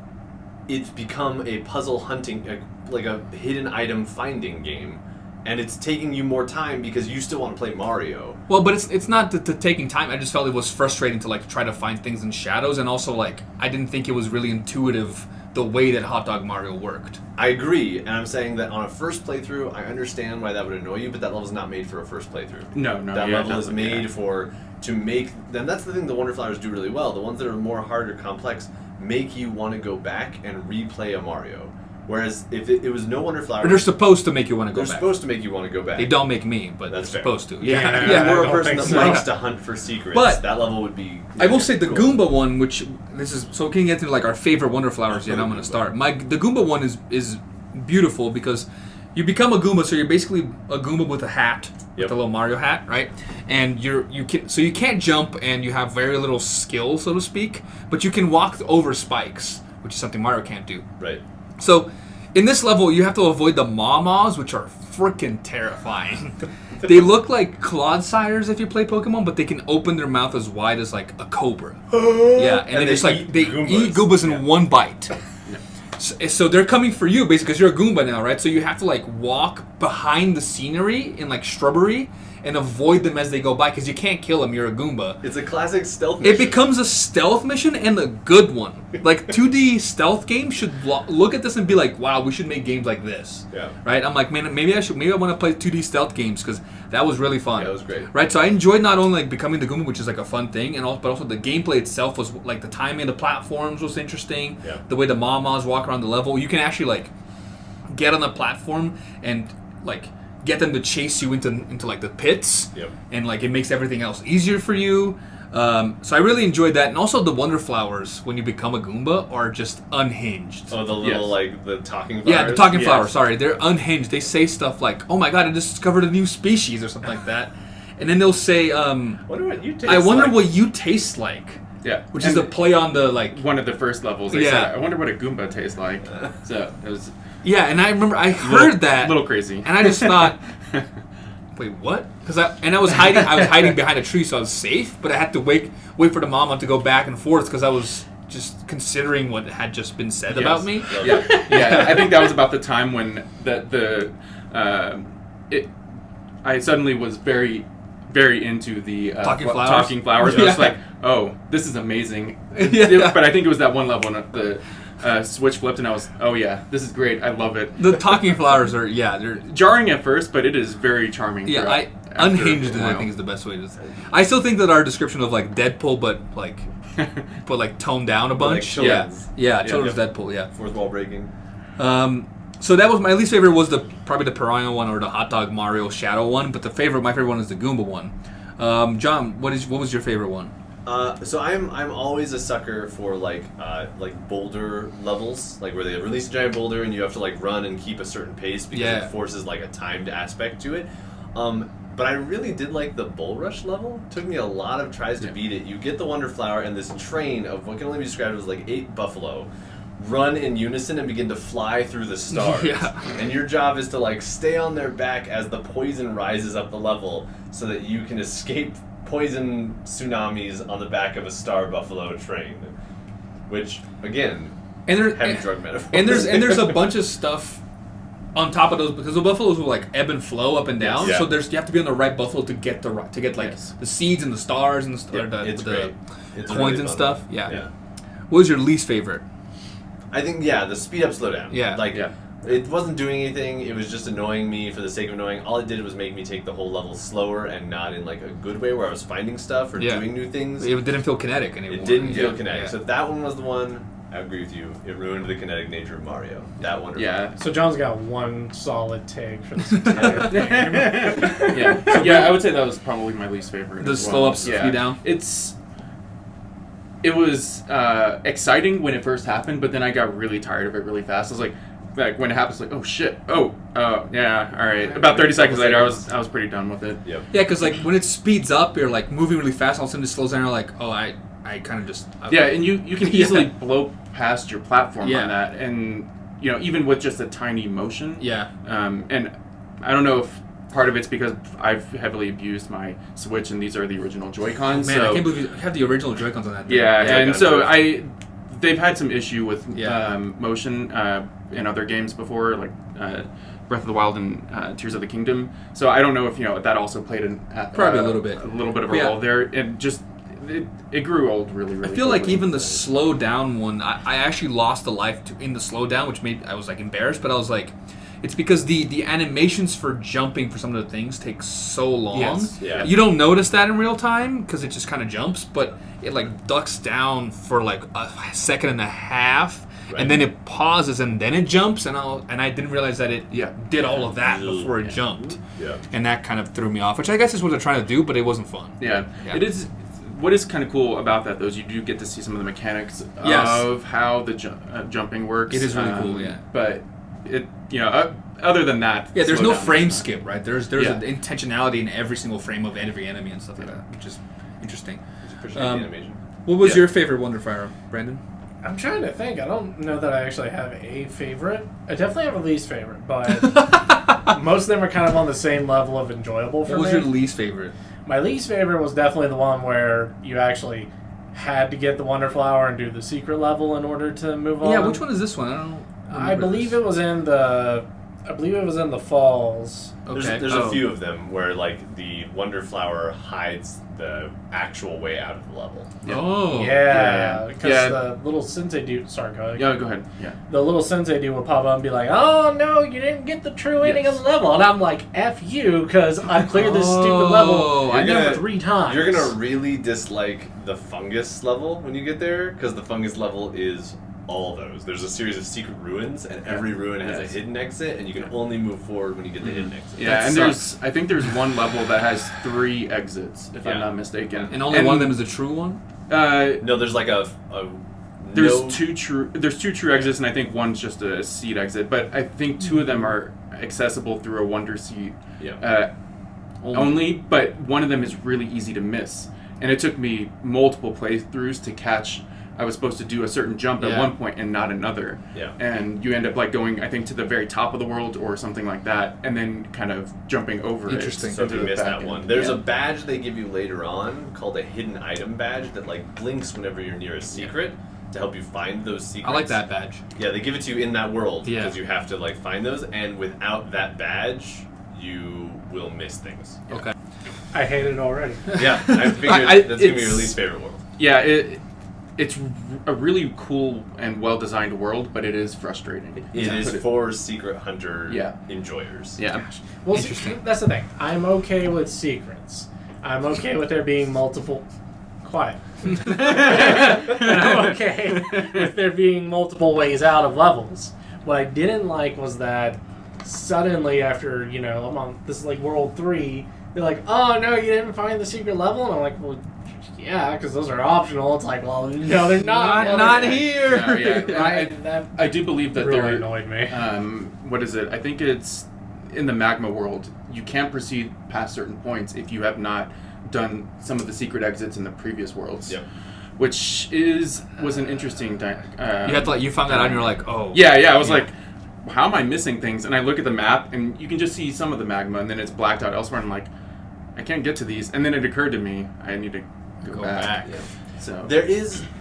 it's become a puzzle hunting, like a hidden item finding game. And it's taking you more time because you still want to play Mario. Well, but it's not the taking time. I just felt it was frustrating to like try to find things in shadows, and also like I didn't think it was really intuitive the way that Hot Dog Mario worked. I agree, and I'm saying that on a first playthrough, I understand why that would annoy you, but that level's not made for a first playthrough. No. That level is made yeah. to make. Then that's the thing the Wonder Flowers do really well. The ones that are more hard or complex make you want to go back and replay a Mario. Whereas if it was no Wonder Flower, They're supposed to make you want to go they're back. supposed to make you want to go back. They don't make me, but That's they're fair. supposed to. Yeah. If I you were a don't person think that so. likes to hunt for secrets, But that level would be. I will say the cool. Goomba one, which this is so we can get to like our favorite Wonder Flowers yet. I'm going to start. The Goomba one is beautiful because you become a Goomba, so you're basically a Goomba with a hat, with a little Mario hat, right? And you can't jump, and you have very little skill, so to speak, but you can walk over spikes, which is something Mario can't do. Right. So in this level, you have to avoid the Maw-Maws, which are freaking terrifying. They look like Clodsires if you play Pokemon, but they can open their mouth as wide as like a cobra. Yeah, and they they just like eat they Goombas. eat Goombas in one bite. So they're coming for you basically because you're a Goomba now, right? So you have to like walk behind the scenery in like shrubbery and avoid them as they go by because you can't kill them. You're a Goomba. It's a classic stealth mission. It becomes a stealth mission and a good one. Like 2D stealth games should look at this and be like, "Wow, we should make games like this." Yeah. Right? I'm like, man, maybe I want to play 2D stealth games because that was really fun. Yeah, that was great. Right? So I enjoyed not only like becoming the Goomba, which is like a fun thing, but also the gameplay itself was like the timing of the platforms was interesting. Yeah. The way the Maw-Maws walk around the level, you can actually like get on the platform and like get them to chase you into like the pits. Yep. And like it makes everything else easier for you. So I really enjoyed that, and also the Wonder Flowers when you become a Goomba are just unhinged. Oh, the little like the talking flowers. Yeah, the talking Yes. flowers. Sorry, they're unhinged. They say stuff like, "Oh my God, I just discovered a new species" or something like that, and then they'll say, Wonder what you taste "I wonder like. what you taste like," Yeah. which is a play on the like. one of the first levels. They Yeah. said, I wonder what a Goomba tastes like. So it was Yeah, and I remember I heard that, a little crazy. and I just thought, wait, what? Because I was hiding behind a tree, so I was safe. But I had to wait for the mama to go back and forth because I was just considering what had just been said about me. Yeah. I think that was about the time when I suddenly was very, very into the Talking flowers? Talking flowers. And I was Yeah. like, oh, this is amazing. Yeah. But I think it was that one level when the switch flipped, and I was, oh yeah, this is great. I love it. The talking flowers are they're Jarring at first, but it is very charming. yeah. after Unhinged a I while. think is the best way to. I still think that our description of like Deadpool, but like toned down a bunch. like yeah, children's. yeah, Yeah. children's Deadpool. Yeah. Fourth wall breaking. So that was my least favorite was probably the Piranha one or the Hot Dog Mario Shadow one, but my favorite one is the Goomba one. John, what was your favorite one? So I'm always a sucker for like boulder levels, like where they release a giant boulder and you have to like run and keep a certain pace because Yeah. it forces like a timed aspect to it. But I really did like the Bull Rush level. Took me a lot of tries to beat it. You get the Wonder Flower and this train of what can only be described as like 8 buffalo run in unison and begin to fly through the stars. Yeah. And your job is to like stay on their back as the poison rises up the level so that you can escape poison tsunamis on the back of a star buffalo train. Which again, heavy drug metaphor. And there's a bunch of stuff on top of those because the buffaloes will like ebb and flow up and down. Yes. So you have to be on the right buffalo to get like Yes. the seeds and the stars and it's the great. It's coins really and fun. stuff. Yeah. Yeah. What was your least favorite? I think the speed up slow down. Yeah. It wasn't doing anything. It was just annoying me for the sake of annoying. All it did was make me take the whole level slower and not in like a good way where I was finding stuff or doing new things. It didn't feel kinetic anymore. It didn't feel Yeah. kinetic. Yeah. So that one was the one. I agree with you. It ruined the kinetic nature of Mario. That one. Yeah. So John's got one solid take for this entire game. Yeah, I would say that was probably my least favorite. The as slow well. up, speed down? It was exciting when it first happened, but then I got really tired of it really fast. I was like when it happens, like, oh shit, yeah, all right. About 30 seconds later, I was pretty done with it. Yep. Yeah, because like when it speeds up, you're like moving really fast. All of a sudden it slows down. You're like, oh, I kind of just Yeah, and you can easily blow past your platform Yeah. on that, and even with just a tiny motion. Yeah. And I don't know if part of it's because I've heavily abused my Switch, and these are the original Joy-Cons. Man, so I can't believe you have the original Joy-Cons on that thing. yeah, Yeah, and I so got they've had some issue with Yeah. motion in other games before, like Breath of the Wild and Tears of the Kingdom. So I don't know if that also played Probably a little bit. of a Yeah. role there. And just it grew old really, really. I feel like quickly. even the slow down one, I actually lost a life in the slow down, which made I was like embarrassed, but I was like, it's because the animations for jumping for some of the things take so long. Yes. Yeah. You don't notice that in real time because it just kind of jumps, but it like ducks down for like a second and a half, Right. and then it pauses and then it jumps, and I didn't realize that it Yeah. did all of that before it jumped, Yeah. and that kind of threw me off, which I guess is what they're trying to do, but it wasn't fun. Yeah. Yeah. It is. What is kind of cool about that, though, is you do get to see some of the mechanics Yes. of how the jumping works. It is really cool, yeah. But it, other than that, Yeah, there's no slowdown is frame not- skip, right? There's Yeah. an intentionality in every single frame of every enemy and stuff like that, which is interesting. Just appreciate Um, the animation. What was Yeah. your favorite Wonderfire, Brandon? I'm trying to think. I don't know that I actually have a favorite. I definitely have a least favorite, but most of them are kind of on the same level of enjoyable for What was me. your least favorite? My least favorite was definitely the one where you actually had to get the Wonder Flower and do the secret level in order to move on. Yeah, which one is this one? I don't know. I believe it was in the. I believe it was in the falls. Okay. There's Oh. a few of them where like the Wonder Flower hides the actual way out of the level. Yeah. Oh. Yeah, because Yeah. the little sensei dude. Sorry, go ahead. Yeah, go ahead. Yeah. The little sensei dude would pop up and be like, "Oh no, you didn't get the true ending of the level," and I'm like, "F you," because I cleared this stupid level I You're gonna- 3 times. You're gonna really dislike the fungus level when you get there, because the fungus level is all those. There's a series of secret ruins, and every ruin has Yes. a hidden exit, and you can only move forward when you get the hidden exit. Yeah, That and sucks. I think there's one level that has 3 exits, if I'm Yeah. not mistaken. And only one of them is the true one? No, there's like a There's no, two true exits, and I think one's just a seed exit. But I think 2 of them are accessible through a Wonder Seed Yeah. only. But one of them is really easy to miss, and it took me multiple playthroughs to catch. I was supposed to do a certain jump at Yeah. one point and not another. Yeah. And you end up like going, I think, to the very top of the world or something like that, and then kind of jumping over Interesting. it. So if into you the missed back that end. one, there's Yeah. a badge they give you later on called a hidden item badge that like blinks whenever you're near a secret to help you find those secrets. I like that badge. Yeah, they give it to you in that world Yeah. because you have to like find those, and without that badge, you will miss things. Okay. I hate it already. Yeah, I figured I- that's gonna be your it's- least favorite world. Yeah, it's a really cool and well-designed world, but it is frustrating. It to is put it- for secret hunter Yeah. enjoyers. Yeah. Well, Interesting. that's the thing. I'm okay with secrets. I'm okay with there being multiple. Quiet. I'm okay with there being multiple ways out of levels. What I didn't like was that suddenly, after I'm on this like World 3, they're like, "Oh no, you didn't find the secret level," and I'm like, "Well, yeah, because those are optional." It's like, "Well, no, they're not. Not here. Yeah. That I do believe that really there. annoyed me. What is it? I think it's in the magma world. You can't proceed past certain points if you have not done some of the secret exits in the previous worlds. Yep. Which was an interesting. You had to you found that out and you're like, oh. Yeah. I was like, how am I missing things? And I look at the map, and you can just see some of the magma, and then it's blacked out elsewhere. And I'm like, I can't get to these. And then it occurred to me, I need to go back. Yeah. So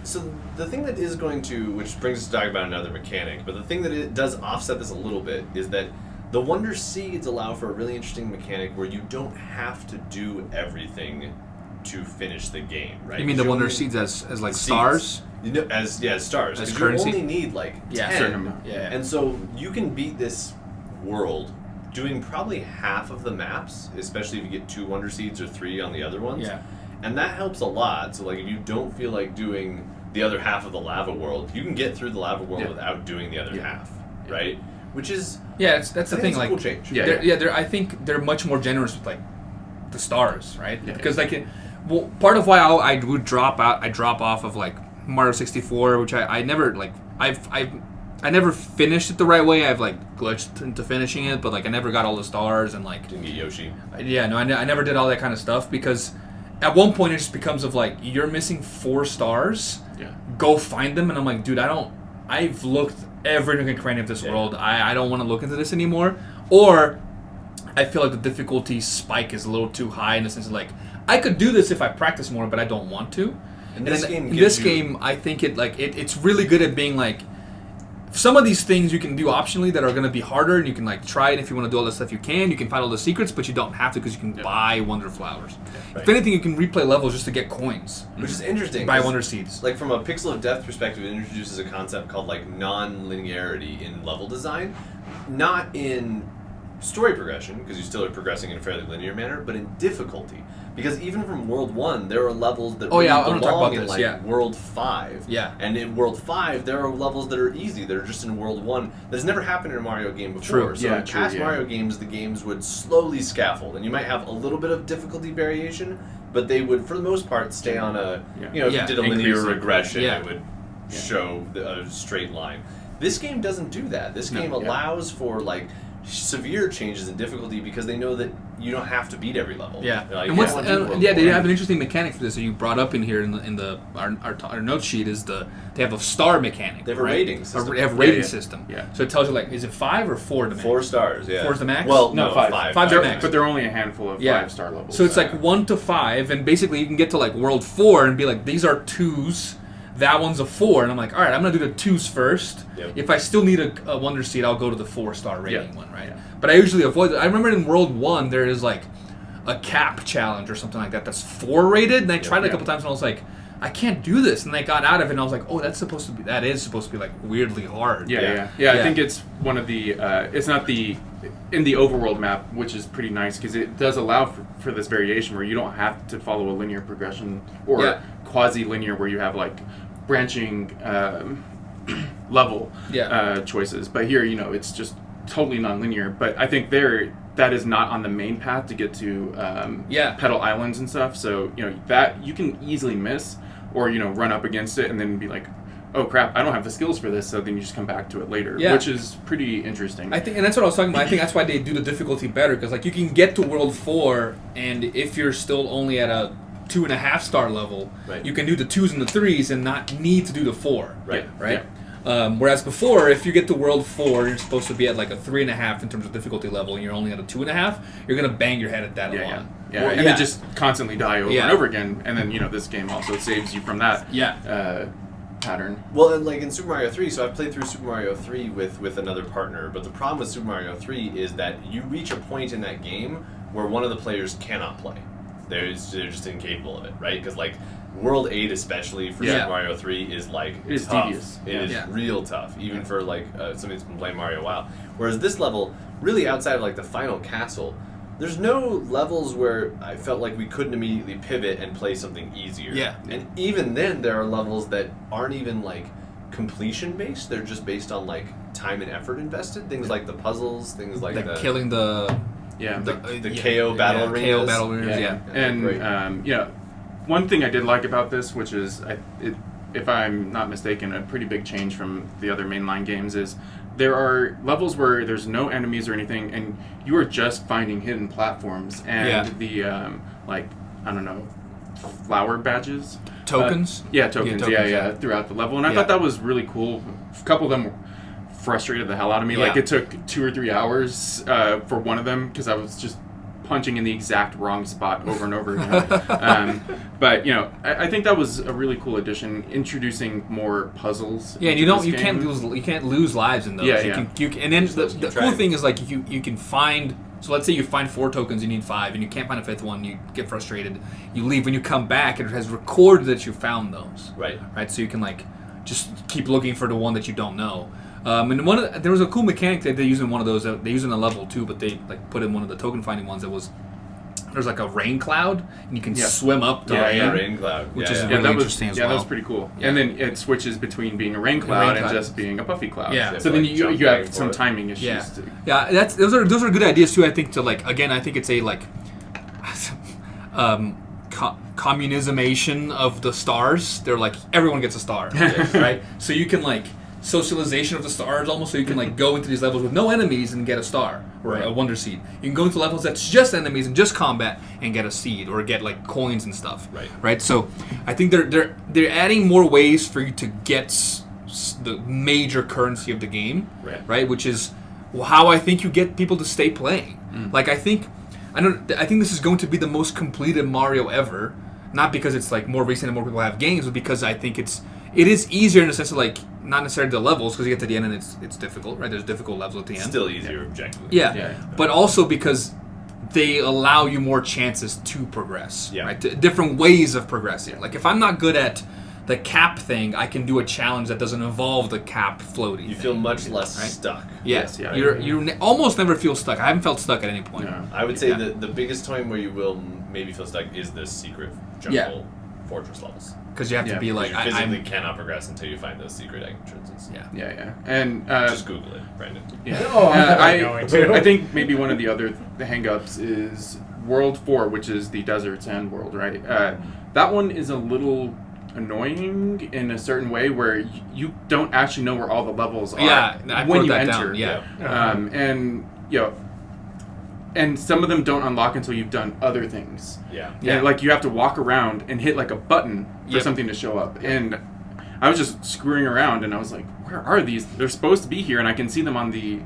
So the thing that is going to, which brings us to talk about another mechanic, but the thing that it does offset this a little bit is that the Wonder Seeds allow for a really interesting mechanic where you don't have to do everything to finish the game, right? You mean the You Wonder only- Seeds as like Seeds. stars? You know, as stars. As 'Cause currency? you only need like Yeah. 10. Certain amount. Yeah. And so you can beat this world doing probably half of the maps, especially if you get 2 Wonder Seeds or 3 on the other ones. Yeah. And that helps a lot. So like if you don't feel like doing the other half of the lava world, you can get through the lava world Yeah. without doing the other Yeah. half, right? Which is Yeah, that's the I think thing. it's a Like, cool change. Yeah. they're, I think they're much more generous with like the stars, right? Yeah. Because like, part of why I would drop off of like Mario 64, which I never like. I never finished it the right way. I've like glitched into finishing it, but like I never got all the stars and like. Didn't get Yoshi. Yeah, no, I never did all that kind of stuff because at one point it just becomes of like you're missing 4 stars. Yeah. Go find them, and I'm like, dude, I've looked every nook and cranny of this Yeah. world. I don't want to look into this anymore. Or I feel like the difficulty spike is a little too high in the sense of like I could do this if I practice more, but I don't want to. And this game in gives this you- game, I think it's really good at being like. Some of these things you can do optionally that are going to be harder, and you can like try it if you want to do all this stuff. You can find all the secrets, but you don't have to because you can buy wonder flowers. Right. If anything, you can replay levels just to get coins. Which is interesting. Buy 'cause, wonder seeds. Like from a pixel of depth perspective, it introduces a concept called like non-linearity in level design, not in story progression because you still are progressing in a fairly linear manner, but in difficulty. Because even from World 1, there are levels that Oh, yeah, I really wanna talk belong about in this, like yeah. World 5. Yeah. And in World 5, there are levels that are easy, that are just in World 1. That's never happened in a Mario game before. True. So Yeah, in true, past yeah. Mario games, the games would slowly scaffold, and you might have a little bit of difficulty variation, but they would, for the most part, stay on a, Yeah. if Yeah. you did a linear Increasing. regression, Yeah. it would show a straight line. This game doesn't do that. This No, game yeah. allows for like severe changes in difficulty because they know that you don't have to beat every level. Yeah, Like, and what's you don't do they World have an interesting mechanic for this that you brought up in here in the our note sheet is they have a star mechanic. They have a right? rating system. They have a rating Yeah. system. Yeah. So it tells you like is it 5 or 4 to max? 4 stars, yeah. 4's the max? Well, No, no, 5. 5. Five's the max. But there are only a handful of Yeah. 5-star levels. So it's like 1 to 5, and basically you can get to like World 4 and be like these are 2s. That one's a 4, and I'm like, all right, I'm gonna do the 2s first. Yep. If I still need a wonder seed, I'll go to the 4-star rating Yeah. one, right? Yeah. But I usually avoid it. I remember in World 1 there is like a cap challenge or something like that that's 4 rated, and I tried it a yeah. couple times and I was like, I can't do this, and I got out of it and I was like, oh, that is supposed to be like weirdly hard. Yeah. Yeah. I think it's one of the. It's not the in the overworld map, which is pretty nice because it does allow for this variation where you don't have to follow a linear progression or Yeah. quasi-linear where you have like branching level choices. But here, it's just totally non-linear. But I think that is not on the main path to get to Petal Islands and stuff. So that you can easily miss or run up against it and then be like, oh crap, I don't have the skills for this. So then you just come back to it later, which is pretty interesting. I think, and that's what I was talking about. I think that's why they do the difficulty better because like you can get to World 4, and if you're still only at a 2.5-star level, Right. you can do the 2s and the 3s and not need to do the 4. Right. Right. Whereas before, if you get to World 4, you're supposed to be at like a 3.5 in terms of difficulty level, and you're only at a 2.5. You're gonna bang your head at that a lot. Yeah, Well, and then just constantly die over Yeah. and over again, and then this game also saves you from that pattern. Well, and like in Super Mario 3, so I've played through Super Mario 3 with another partner, but the problem with Super Mario 3 is that you reach a point in that game where one of the players cannot play. They're just incapable of it, right? Because like World 8 especially for Yeah. Super Mario 3 is like It is tough. tedious. It is Yeah. real tough, even for like somebody that's been playing Mario a while. Whereas this level, really outside of like the final castle, there's no levels where I felt like we couldn't immediately pivot and play something easier. Yeah. And even then, there are levels that aren't even like completion based. They're just based on like time and effort invested. Things like the puzzles, things like the killing the the KO battle arenas. KO battle arenas. Yeah. And great. one thing I did like about this, which is, if I'm not mistaken, a pretty big change from the other mainline games, is there are levels where there's no enemies or anything, and you are just finding hidden platforms and the I don't know, flower badges. Tokens? Tokens. Yeah, Throughout the level, and I Yeah. thought that was really cool. A couple of them frustrated the hell out of me. Yeah. Like it took 2 or 3 hours for one of them because I was just punching in the exact wrong spot over and over again. But I think that was a really cool addition, introducing more puzzles. Yeah, and into you this can't game. lose lives in those. Yeah, You can, and then the keep cool trying. thing is like you can find. So let's say you find 4 tokens, you need 5, and you can't find a 5th one. You get frustrated. You leave. When you come back, it has recorded that you found those. Right. Right. So you can like just keep looking for the one that you don't know. And there was a cool mechanic that they use in one of those. They use in a level too, but they like put in one of the token finding ones that was. There's like a rain cloud, and you can swim up the rain. The rain cloud. Which is yeah. really that was interesting as that well. was pretty cool. Yeah. And then it switches between being a rain cloud and cloud. just being a puffy cloud. Yeah. So then Like you jump have back some and forth. timing issues. Yeah, to- yeah. Those are good ideas too. I think to like again. I think it's a like communismation of the stars. They're like everyone gets a star, right? So you can like socialization of the stars almost. So you can like go into these levels with no enemies and get a star or a wonder seed. You can go into levels that's just enemies and just combat and get a seed or get like coins and stuff. Right. So I think they're adding more ways for you to get the major currency of the game. Right. Which is how I think you get people to stay playing. Like I think this is going to be the most completed Mario ever. not because it's like more recent and more people have games, but because I think it is easier in the sense of like not necessarily the levels, because you get to the end and it's difficult, right? There's difficult levels at the end. Still easier objectively. Yeah. But also because they allow you more chances to progress, right? Different ways of progressing. Like if I'm not good at the cap thing, I can do a challenge that doesn't involve the cap floaty. You feel much less stuck. Yes, yeah. You almost never feel stuck. I haven't felt stuck at any point. Yeah. I would say the biggest time where you will maybe feel stuck is the secret jungle fortress levels. Because you have to be like, you physically cannot progress until you find those secret entrances. Yeah. And just Google it, Brandon. Yeah. I'm going to. I think maybe one of the other hang-ups is World 4, which is the Deserts End world, right? That one is a little annoying in a certain way where you don't actually know where all the levels are when you enter. And and some of them don't unlock until you've done other things. Yeah. Like you have to walk around and hit like a button for something to show up. And I was just screwing around and I was like, where are these? They're supposed to be here, and I can see them on the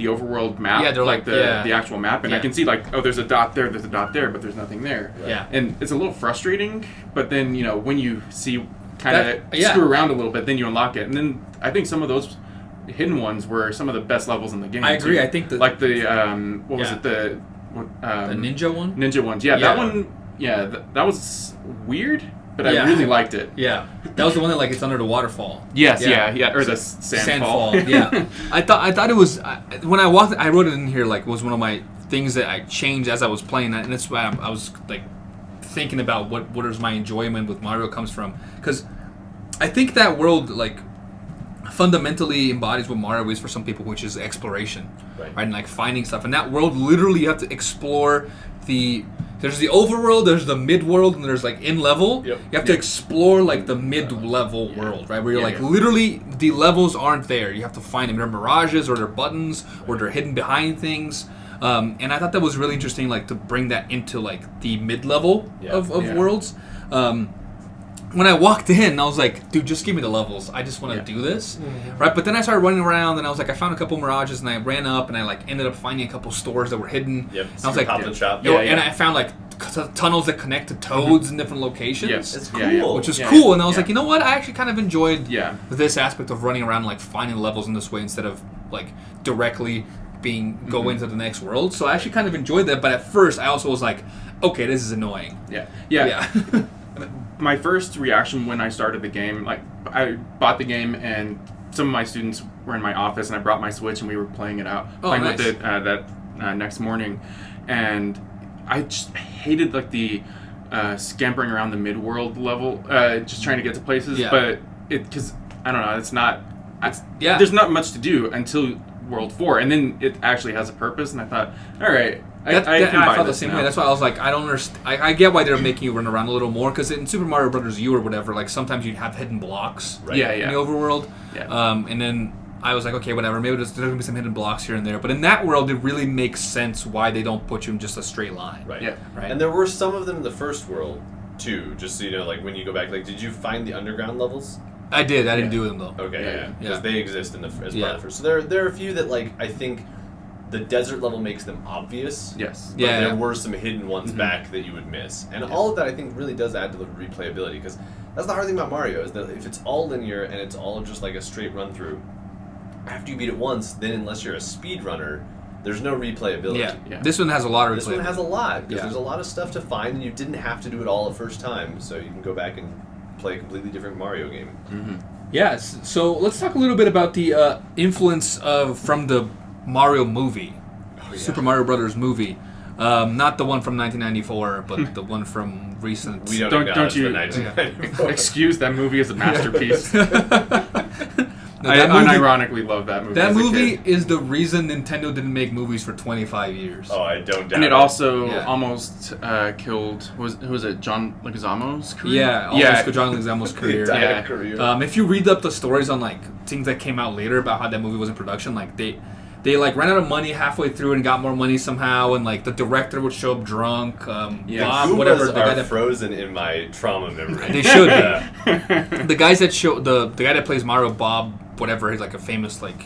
overworld map. They're like the actual map, and I can see like, oh, there's a dot there, but there's nothing there. And it's a little frustrating, but then when you see kind of screw around a little bit, then you unlock it. And then I think some of those hidden ones were some of the best levels in the game. I agree. Too. I think like the what was it, the ninja one? Ninja ones. Yeah, that one. Yeah, that was weird, but I really liked it. Yeah, that was the one that like it's under the waterfall. Yes, or the sandfall. Yeah, I thought it was when I walked. I wrote it in here like was one of my things that I changed as I was playing, and that's why I was like thinking about what is my enjoyment with Mario comes from, because I think that world like fundamentally embodies what Mario is for some people, which is exploration, right? And like finding stuff. And that world, literally, you have to explore there's the overworld, there's the mid-world, and there's like in-level. You have to explore like the mid-level world, right? Where you're literally, the levels aren't there. You have to find them. They're mirages, or they're buttons, or they're hidden behind things. And I thought that was really interesting, like to bring that into like the mid-level of worlds. When I walked in, I was like, dude, just give me the levels. I just want to do this. Right? But then I started running around, and I was like, I found a couple mirages, and I ran up, and I like ended up finding a couple stores that were hidden. And I was like, and I found like tunnels that connect to toads in different locations. It's cool. Which was cool. And I was like, you know what? I actually kind of enjoyed this aspect of running around and like finding levels in this way instead of like directly go into the next world. So I actually kind of enjoyed that. But at first, I also was like, okay, this is annoying. Yeah. My first reaction when I started the game, like I bought the game and some of my students were in my office, and I brought my Switch and we were playing it out, with it that next morning, and I just hated like the scampering around the mid-world level, just trying to get to places, but because I don't know, there's not much to do until World 4, and then it actually has a purpose, and I thought, all right. I felt the same way. That's why I was like, I don't understand. I get why they're making you run around a little more, because in Super Mario Brothers U or whatever, like sometimes you have hidden blocks in the overworld. And then I was like, okay, whatever. Maybe there's going to be some hidden blocks here and there. But in that world, it really makes sense why they don't put you in just a straight line. Right. And there were some of them in the first world, too. Just so you know, like when you go back, like, did you find the underground levels? I did. I didn't do them, though. Okay, because they exist as part of the first. So there are a few that, like, I think the desert level makes them obvious. Yes. But there were some hidden ones back that you would miss. And all of that, I think, really does add to the replayability, because that's the hard thing about Mario, is that if it's all linear and it's all just like a straight run-through, after you beat it once, then unless you're a speedrunner, there's no replayability. This one has a lot of replayability. This one has a lot, because there's a lot of stuff to find, and you didn't have to do it all the first time, so you can go back and play a completely different Mario game. Yes. So let's talk a little bit about the influence from the Mario movie, Super Mario Brothers movie, not the one from 1994, but the one from recent. We don't you excuse that movie as a masterpiece. I unironically love that movie. That movie is the reason Nintendo didn't make movies for 25 years. Oh, I don't doubt it. And it also almost killed, who was it, John Leguizamo's career? Almost John Leguizamo's career. Career. If you read up the stories on like things that came out later about how that movie was in production, like they like ran out of money halfway through and got more money somehow, and like the director would show up drunk. Bob, whatever, the guy that frozen in my trauma memory. They should be. The guys that show the guy that plays Mario, Bob, whatever, he's like a famous like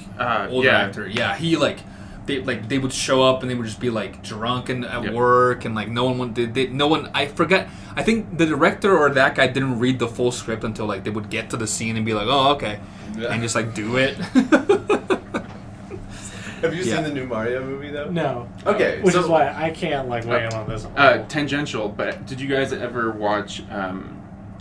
older actor. Yeah, he like they would show up and they would just be like drunk and at Yep. work and like no one I forget. I think the director or that guy didn't read the full script until like they would get to the scene and be like, oh okay, and just like do it. Have you Yeah. seen the new Mario movie though? No. Okay, Which so- is why I can't like weigh in on this. Tangential, but did you guys ever watch?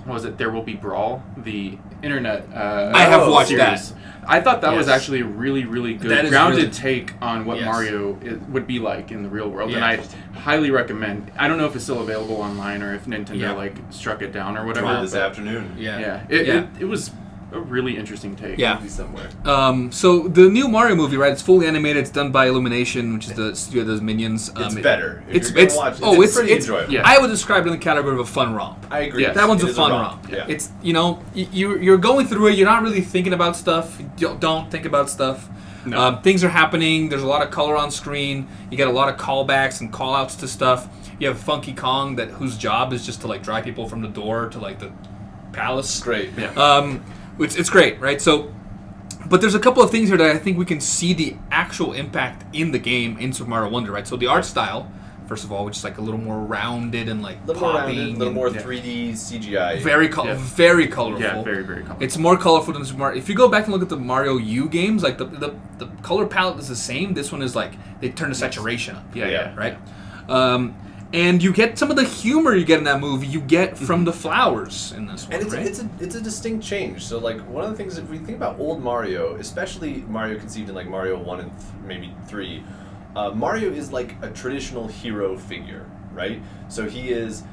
What was it? There Will Be Brawl, the internet. I have watched series. that. I thought that was Yes. actually really, really good, That is grounded really- take on what Yes. Mario would be like in the real world, and Yeah. I highly recommend. I don't know if it's still available online or if Nintendo Yeah. like struck it down or whatever. Tried this but afternoon. Yeah. It was a really interesting take. Yeah. It'll be somewhere. So the new Mario movie, right? It's fully animated. It's done by Illumination, which is the studio that does Minions. It's better. If It's you're gonna it's watch it, oh it's pretty it's enjoyable. Yeah. I would describe it in the category of a fun romp. I agree. Yeah. That one's It a is fun romp. romp. Yeah. It's you're going through it. You're not really thinking about stuff. You don't think about stuff. No. Things are happening. There's a lot of color on screen. You get a lot of callbacks and callouts to stuff. You have Funky Kong whose job is just to like drive people from the door to like the palace. Great. Yeah. It's great, right? So, but there's a couple of things here that I think we can see the actual impact in the game in Super Mario Wonder, right? So the art style, first of all, which is like a little more rounded and like A little more popping, rounded, a little and more yeah. 3D CGI. very Yeah. very colorful. Yeah, very, very colorful. It's more colorful than Super Mario. If you go back and look at the Mario U games, like the color palette is the same. This one is like they turn the saturation up. Yeah, yeah. Right. And you get some of the humor you get in that movie. You get from the flowers in this one, And right? it's a distinct change. So like one of the things, if we think about old Mario, especially Mario conceived in like Mario 1 and maybe 3, Mario is like a traditional hero figure, right? So he is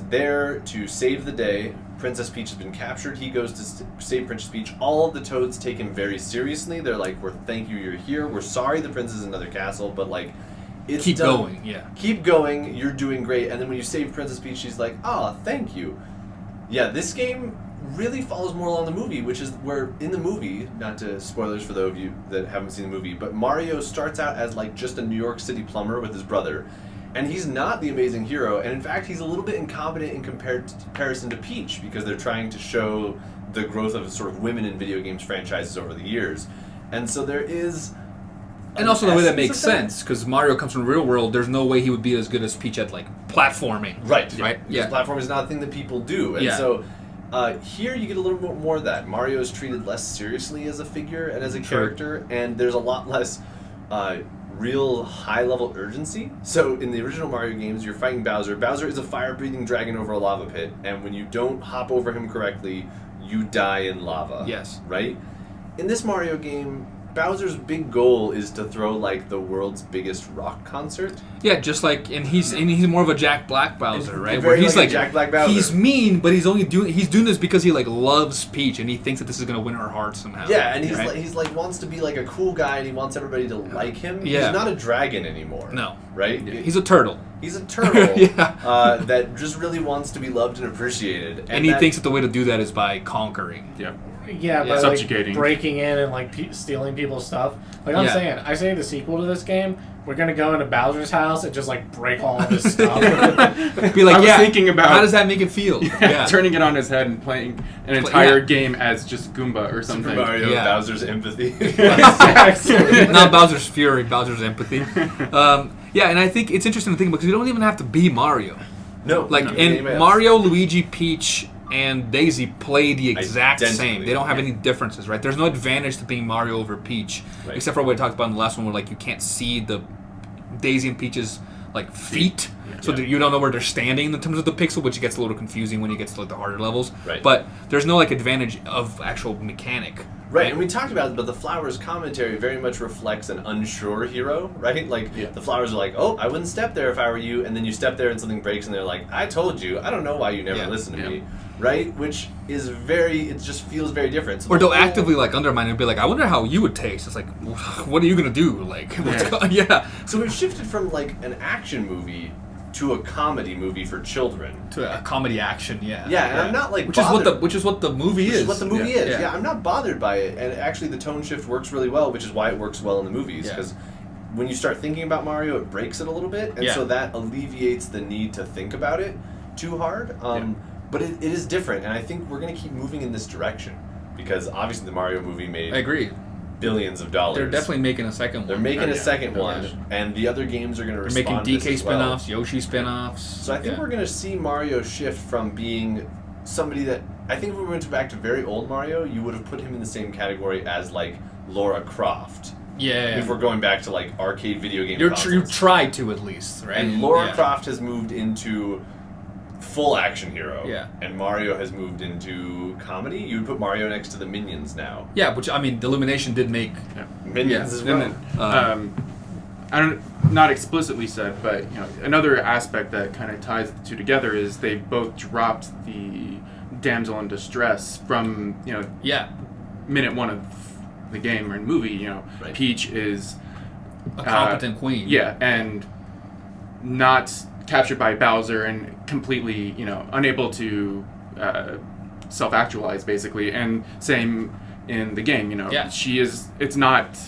there to save the day. Princess Peach has been captured. He goes to save Princess Peach. All of the Toads take him very seriously. They're like, thank you, you're here. We're sorry the princess is in another castle, but like, it's Keep done. going, yeah. Keep going, you're doing great. And then when you save Princess Peach, she's like, thank you. Yeah, this game really follows more along the movie, which is where in the movie, not to spoilers for those of you that haven't seen the movie, but Mario starts out as like just a New York City plumber with his brother. And he's not the amazing hero, and in fact, he's a little bit incompetent in comparison to Peach, because they're trying to show the growth of sort of women in video games franchises over the years. And so there is... And also the way that essence makes of sense, because Mario comes from the real world. There's no way he would be as good as Peach at like platforming. Right. Right. Because Yeah. platform is not a thing that people do. And Yeah. so here you get a little bit more of that. Mario is treated less seriously as a figure and as a character, and there's a lot less real high-level urgency. So in the original Mario games, you're fighting Bowser. Bowser is a fire-breathing dragon over a lava pit, and when you don't hop over him correctly, you die in lava. Yes. Right? In this Mario game, Bowser's big goal is to throw like the world's biggest rock concert. Yeah, just like, and he's more of a Jack Black Bowser, It's right? very Where he's like like a Jack Black Bowser. he's mean, but he's doing this because he like loves Peach, and he thinks that this is gonna win her heart somehow. Yeah, and right? he's like wants to be like a cool guy, and he wants everybody to like him. Yeah. He's not a dragon anymore. No. Right? He's a turtle, He's a turtle Yeah. that just really wants to be loved and appreciated. and he thinks that the way to do that is by conquering. Yeah. Yeah, by Subjugating. like breaking in and like stealing people's stuff. Like I'm Yeah. saying, I say the sequel to this game, we're gonna go into Bowser's house and just like break all of his stuff. Be like, I was yeah. thinking about- how does that make it feel? Yeah. Turning it on his head and playing an entire game as just Goomba or something. Super Mario, Yeah. Bowser's empathy. Not Bowser's fury, Bowser's empathy. Yeah, and I think it's interesting to think about because you don't even have to be Mario. No, Like no, in anybody else. Mario, Luigi, Peach, and Daisy play the exact Identically. same. They don't have any differences, right? There's no advantage to being Mario over Peach, Right. except for what we talked about in the last one, where like you can't see the Daisy and Peach's like feet, so that you don't know where they're standing in terms of the pixel, which gets a little confusing when you get to like the harder levels. Right. But there's no like advantage of actual mechanic. Right, and we talked about it, but the Flowers commentary very much reflects an unsure hero, right? Like, the Flowers are like, oh, I wouldn't step there if I were you, and then you step there and something breaks, and they're like, I told you, I don't know why you never Yeah. listened to Yeah. me, right? Which is it just feels very different. So Or the they'll whole- actively like undermine it and be like, I wonder how you would taste. It's like, what are you gonna do? Like, yeah. So we've shifted from, like, an action movie to a comedy movie for children. To a comedy action, yeah. Yeah, and I'm not, like, which bothered. is what the movie Which is. is what the movie is. Yeah. Yeah, I'm not bothered by it. And actually, the tone shift works really well, which is why it works well in the movies. Yeah. Because when you start thinking about Mario, it breaks it a little bit. And Yeah. so that alleviates the need to think about it too hard. But it is different. And I think we're going to keep moving in this direction. Because obviously, the Mario movie made I agree. billions of dollars. They're definitely making a second one. They're making a second Oh, one, yeah. and the other games are going to They're respond making to DK this as well. spin-offs, Yoshi spin-offs. So I think we're going to see Mario shift from being somebody that... I think if we went back to very old Mario, you would have put him in the same category as, like, Lara Croft. Yeah. If we're going back to, like, arcade video game You consoles. tried to, at least, right? And Lara Croft has moved into full action hero. Yeah. And Mario has moved into comedy. You would put Mario next to the Minions now. Yeah, which, I mean, the Illumination did make... Minions as And well. then, I don't, not explicitly said, but another aspect that kind of ties the two together is they both dropped the damsel in distress from minute one of the game or movie. Right. Peach is a competent queen. Yeah, and not captured by Bowser and completely unable to self-actualize basically. And same in the game. She is. It's not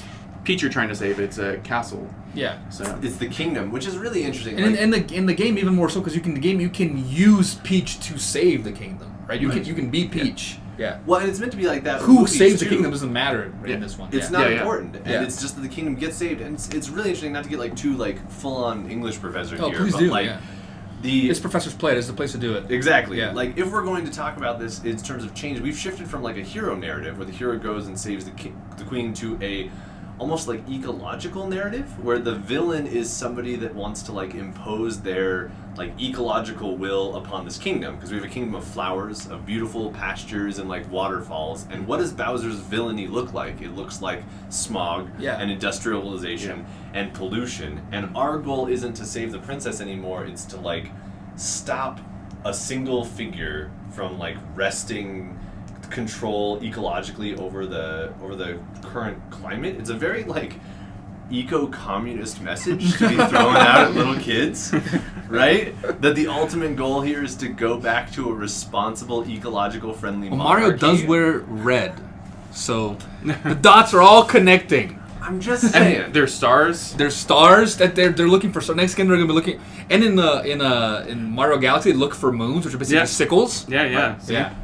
Peach you're trying to save. It's a castle. Yeah. So it's the kingdom, which is really interesting. And in the game even more so because you can use Peach to save the kingdom, right? You can be Peach. Yeah. Well, and it's meant to be like that. Who saves the kingdom doesn't matter in this one. It's not important, and it's just that the kingdom gets saved, and it's really interesting. Not to get too full-on English professor here, please but do. It's Professor's Play. It's the place to do it. Exactly. Yeah. Like, if we're going to talk about this in terms of change, we've shifted from a hero narrative where the hero goes and saves the queen to a almost ecological narrative where the villain is somebody that wants to impose their ecological will upon this kingdom, because we have a kingdom of flowers, of beautiful pastures and waterfalls. And what does Bowser's villainy look like? It looks like smog and industrialization and pollution. And our goal isn't to save the princess anymore, it's to stop a single figure from wresting control ecologically over the current climate. It's a very eco-communist message to be thrown out at little kids, right? That the ultimate goal here is to go back to a responsible, ecological friendly monarchy. Mario does wear red, so the dots are all connecting. I'm just saying. And there's stars. There's stars that they're looking for. So next game they're gonna be looking, and in Mario Galaxy, they look for moons, which are basically sickles. Yeah.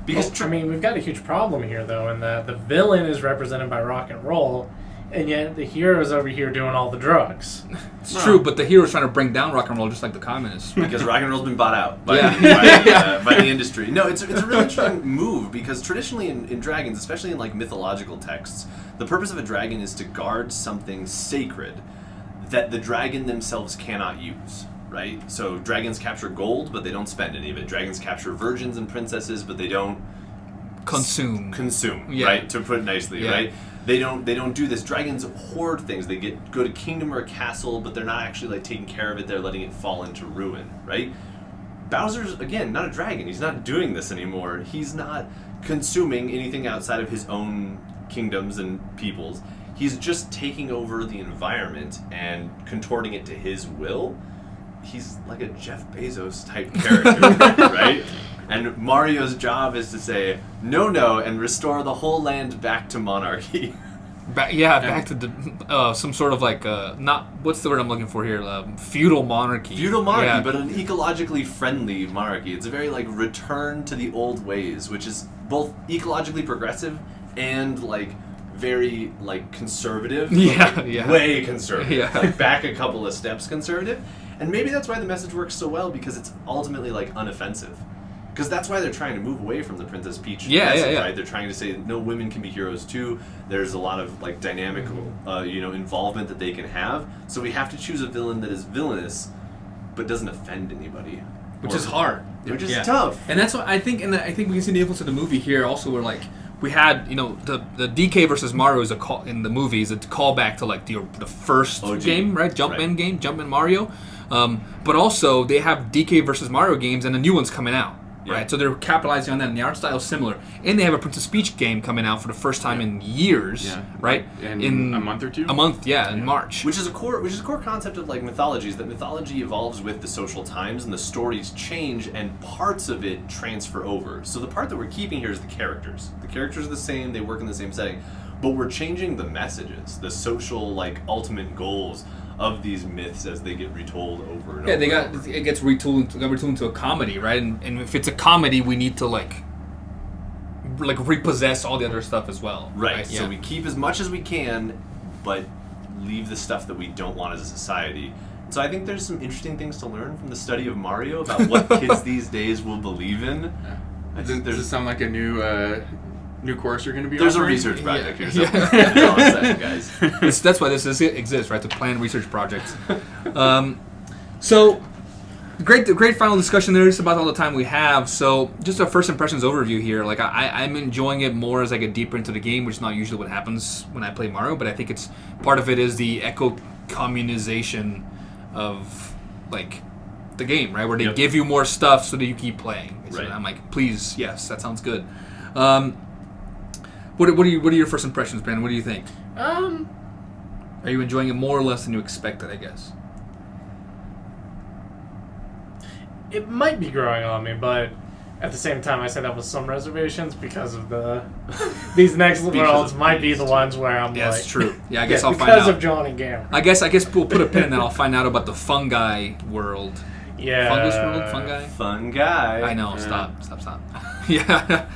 Because we've got a huge problem here, though, in that the villain is represented by rock and roll, and yet the hero is over here doing all the drugs. It's true, but the hero's trying to bring down rock and roll, just like the communists. Because rock and roll's been bought out by, by the industry. No, it's a really interesting move, because traditionally in dragons, especially in mythological texts, the purpose of a dragon is to guard something sacred that the dragon themselves cannot use, right? So dragons capture gold, but they don't spend any of it. Dragons capture virgins and princesses, but they don't consume, right? To put it nicely, right? They don't do this. Dragons hoard things. They go to kingdom or a castle, but they're not actually taking care of it. They're letting it fall into ruin, right? Bowser's, again, not a dragon. He's not doing this anymore. He's not consuming anything outside of his own kingdoms and peoples. He's just taking over the environment and contorting it to his will. He's like a Jeff Bezos type character, right? And Mario's job is to say no and restore the whole land back to monarchy. Back to some sort of not, what's the word I'm looking for here? Feudal monarchy. Feudal monarchy, but an ecologically friendly monarchy. It's a very return to the old ways, which is both ecologically progressive and very conservative. Way conservative. Back a couple of steps conservative. And maybe that's why the message works so well, because it's ultimately unoffensive. Because that's why they're trying to move away from the Princess Peach message, right? They're trying to say no, women can be heroes too. There's a lot of dynamic, involvement that they can have. So we have to choose a villain that is villainous, but doesn't offend anybody, which is hard, which is tough. And that's what I think. And I think we can see the influence of the movie here also, where we had the DK versus Mario is in the movie is a callback to the first game, right? Jumpman Mario. But also they have DK versus Mario games, and the new one's coming out. Right, so they're capitalizing on that, and the art style is similar. And they have a Princess Peach game coming out for the first time in years, right? In a month or two. In March. Which is a core concept of mythology, is that mythology evolves with the social times, and the stories change, and parts of it transfer over. So the part that we're keeping here is the characters. The characters are the same; they work in the same setting, but we're changing the messages, the social ultimate goals of these myths as they get retold over and over. It gets retooled into a comedy, right? And if it's a comedy, we need to like repossess all the other stuff as well. Right. Yeah. So we keep as much as we can, but leave the stuff that we don't want as a society. So I think there's some interesting things to learn from the study of Mario about what kids these days will believe in. I think Does it sound like a new course you're going to be there's offering? a research project here. Yeah. That's all I'm saying, guys. That's why this exists, right? To plan research projects. So, great final discussion there. It's about all the time we have. So, just a first impressions overview here. Like, I'm enjoying it more as I get deeper into the game, which is not usually what happens when I play Mario. But I think it's part of it is the eco-communization of like the game, right? Where they give you more stuff so that you keep playing. Right. I'm like, please, yes, that sounds good. What are your first impressions, Brandon? What do you think? Are you enjoying it more or less than you expected, I guess? It might be growing on me, but at the same time, I say that with some reservations because of these next worlds might be the ones where I'm yeah, like... that's true. Yeah, I guess I'll find out. Because of John and Gamma. I guess we'll put a pin in that. I'll find out about the fungi world. Yeah. Fungus world? Fungi? Fun guy. I know. Stop. Yeah.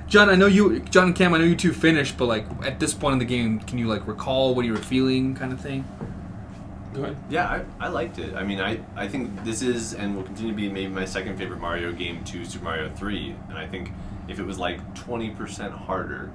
John and Cam, I know you two finished, but like at this point in the game, can you like recall what you were feeling kind of thing? Go ahead. Yeah, I liked it. I mean, I think this is and will continue to be maybe my second favorite Mario game to Super Mario 3. And I think if it was like 20% harder,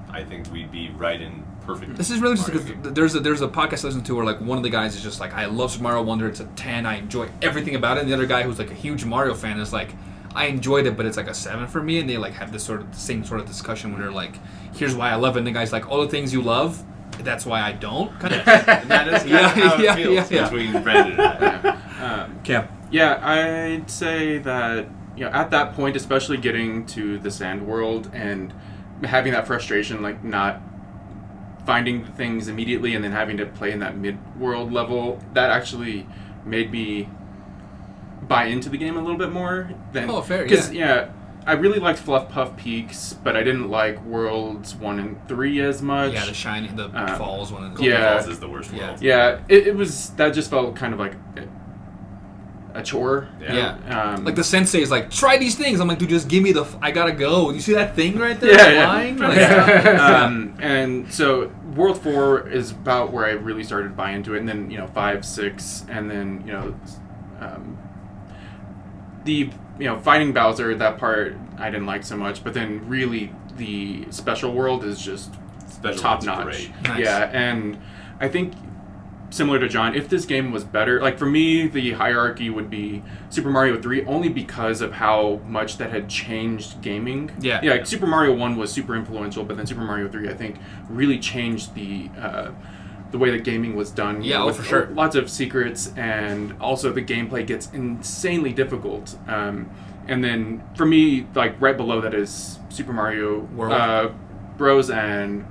I think we'd be right in perfect. This is really just because there's a podcast I listen to where like one of the guys is just like, I love Super Mario Wonder, it's a 10, I enjoy everything about it. And the other guy who's like a huge Mario fan is like, I enjoyed it, but it's like a 7 for me. And they like have this same sort of discussion where they're like, here's why I love it. And the guy's like, all the things you love, that's why I don't. Kind of. And that is kind of how it feels between Brandon and I. Cam. Yeah, I'd say that at that point, especially getting to the sand world and having that frustration, like not finding things immediately and then having to play in that mid-world level, that actually made me buy into the game a little bit more. Fair, because I really liked Fluff Puff Peaks, but I didn't like Worlds 1 and 3 as much. Yeah, the Falls one. And Falls is the worst world. Yeah, it was, that just felt kind of like a chore. Yeah. Like the sensei is like, try these things. I'm like, dude, just give me I gotta go. You see that thing right there? Flying? And so World 4 is about where I really started buying into it, and then 5, 6, and then the fighting Bowser, that part I didn't like so much, but then really the special world is just top notch. Nice. Yeah, and I think similar to John, if this game was better, like for me, the hierarchy would be Super Mario 3 only because of how much that had changed gaming. Yeah. Like Super Mario 1 was super influential, but then Super Mario 3 I think really changed the way that gaming was done. Yeah, for sure. Lots of secrets, and also the gameplay gets insanely difficult. And then for me, like right below that is Super Mario World. Bros. And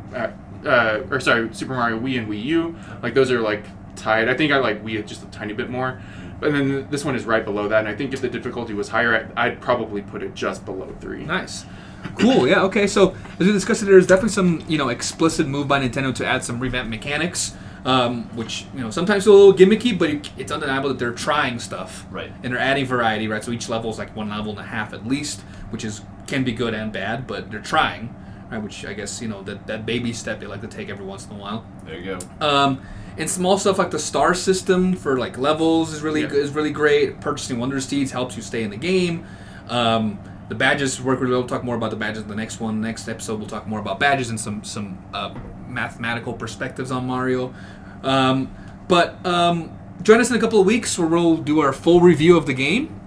Super Mario Wii and Wii U. Like those are like tied. I think I like Wii just a tiny bit more. But then this one is right below that, and I think if the difficulty was higher, I'd probably put it just below 3. Nice. Cool, yeah, okay. So, as we discussed, there's definitely some, explicit move by Nintendo to add some revamped mechanics, which, sometimes feel a little gimmicky, but it's undeniable that they're trying stuff. Right. And they're adding variety, right? So each level is like 1.5 levels at least, which can be good and bad, but they're trying, right? Which I guess, that baby step they like to take every once in a while. There you go. And small stuff like the star system for like levels is really great. Purchasing Wonder Seeds helps you stay in the game. The badges work really well. We'll talk more about the badges in the next one. Next episode, we'll talk more about badges and some mathematical perspectives on Mario. But join us in a couple of weeks where we'll do our full review of the game.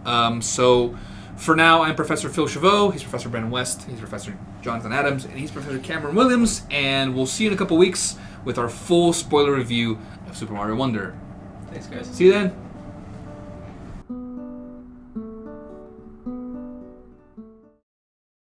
So for now, I'm Professor Phil Chavot. He's Professor Brandon West. He's Professor Jonathan Adams. And he's Professor Cameron Williams. And we'll see you in a couple of weeks with our full spoiler review of Super Mario Wonder. Thanks, guys. See you then.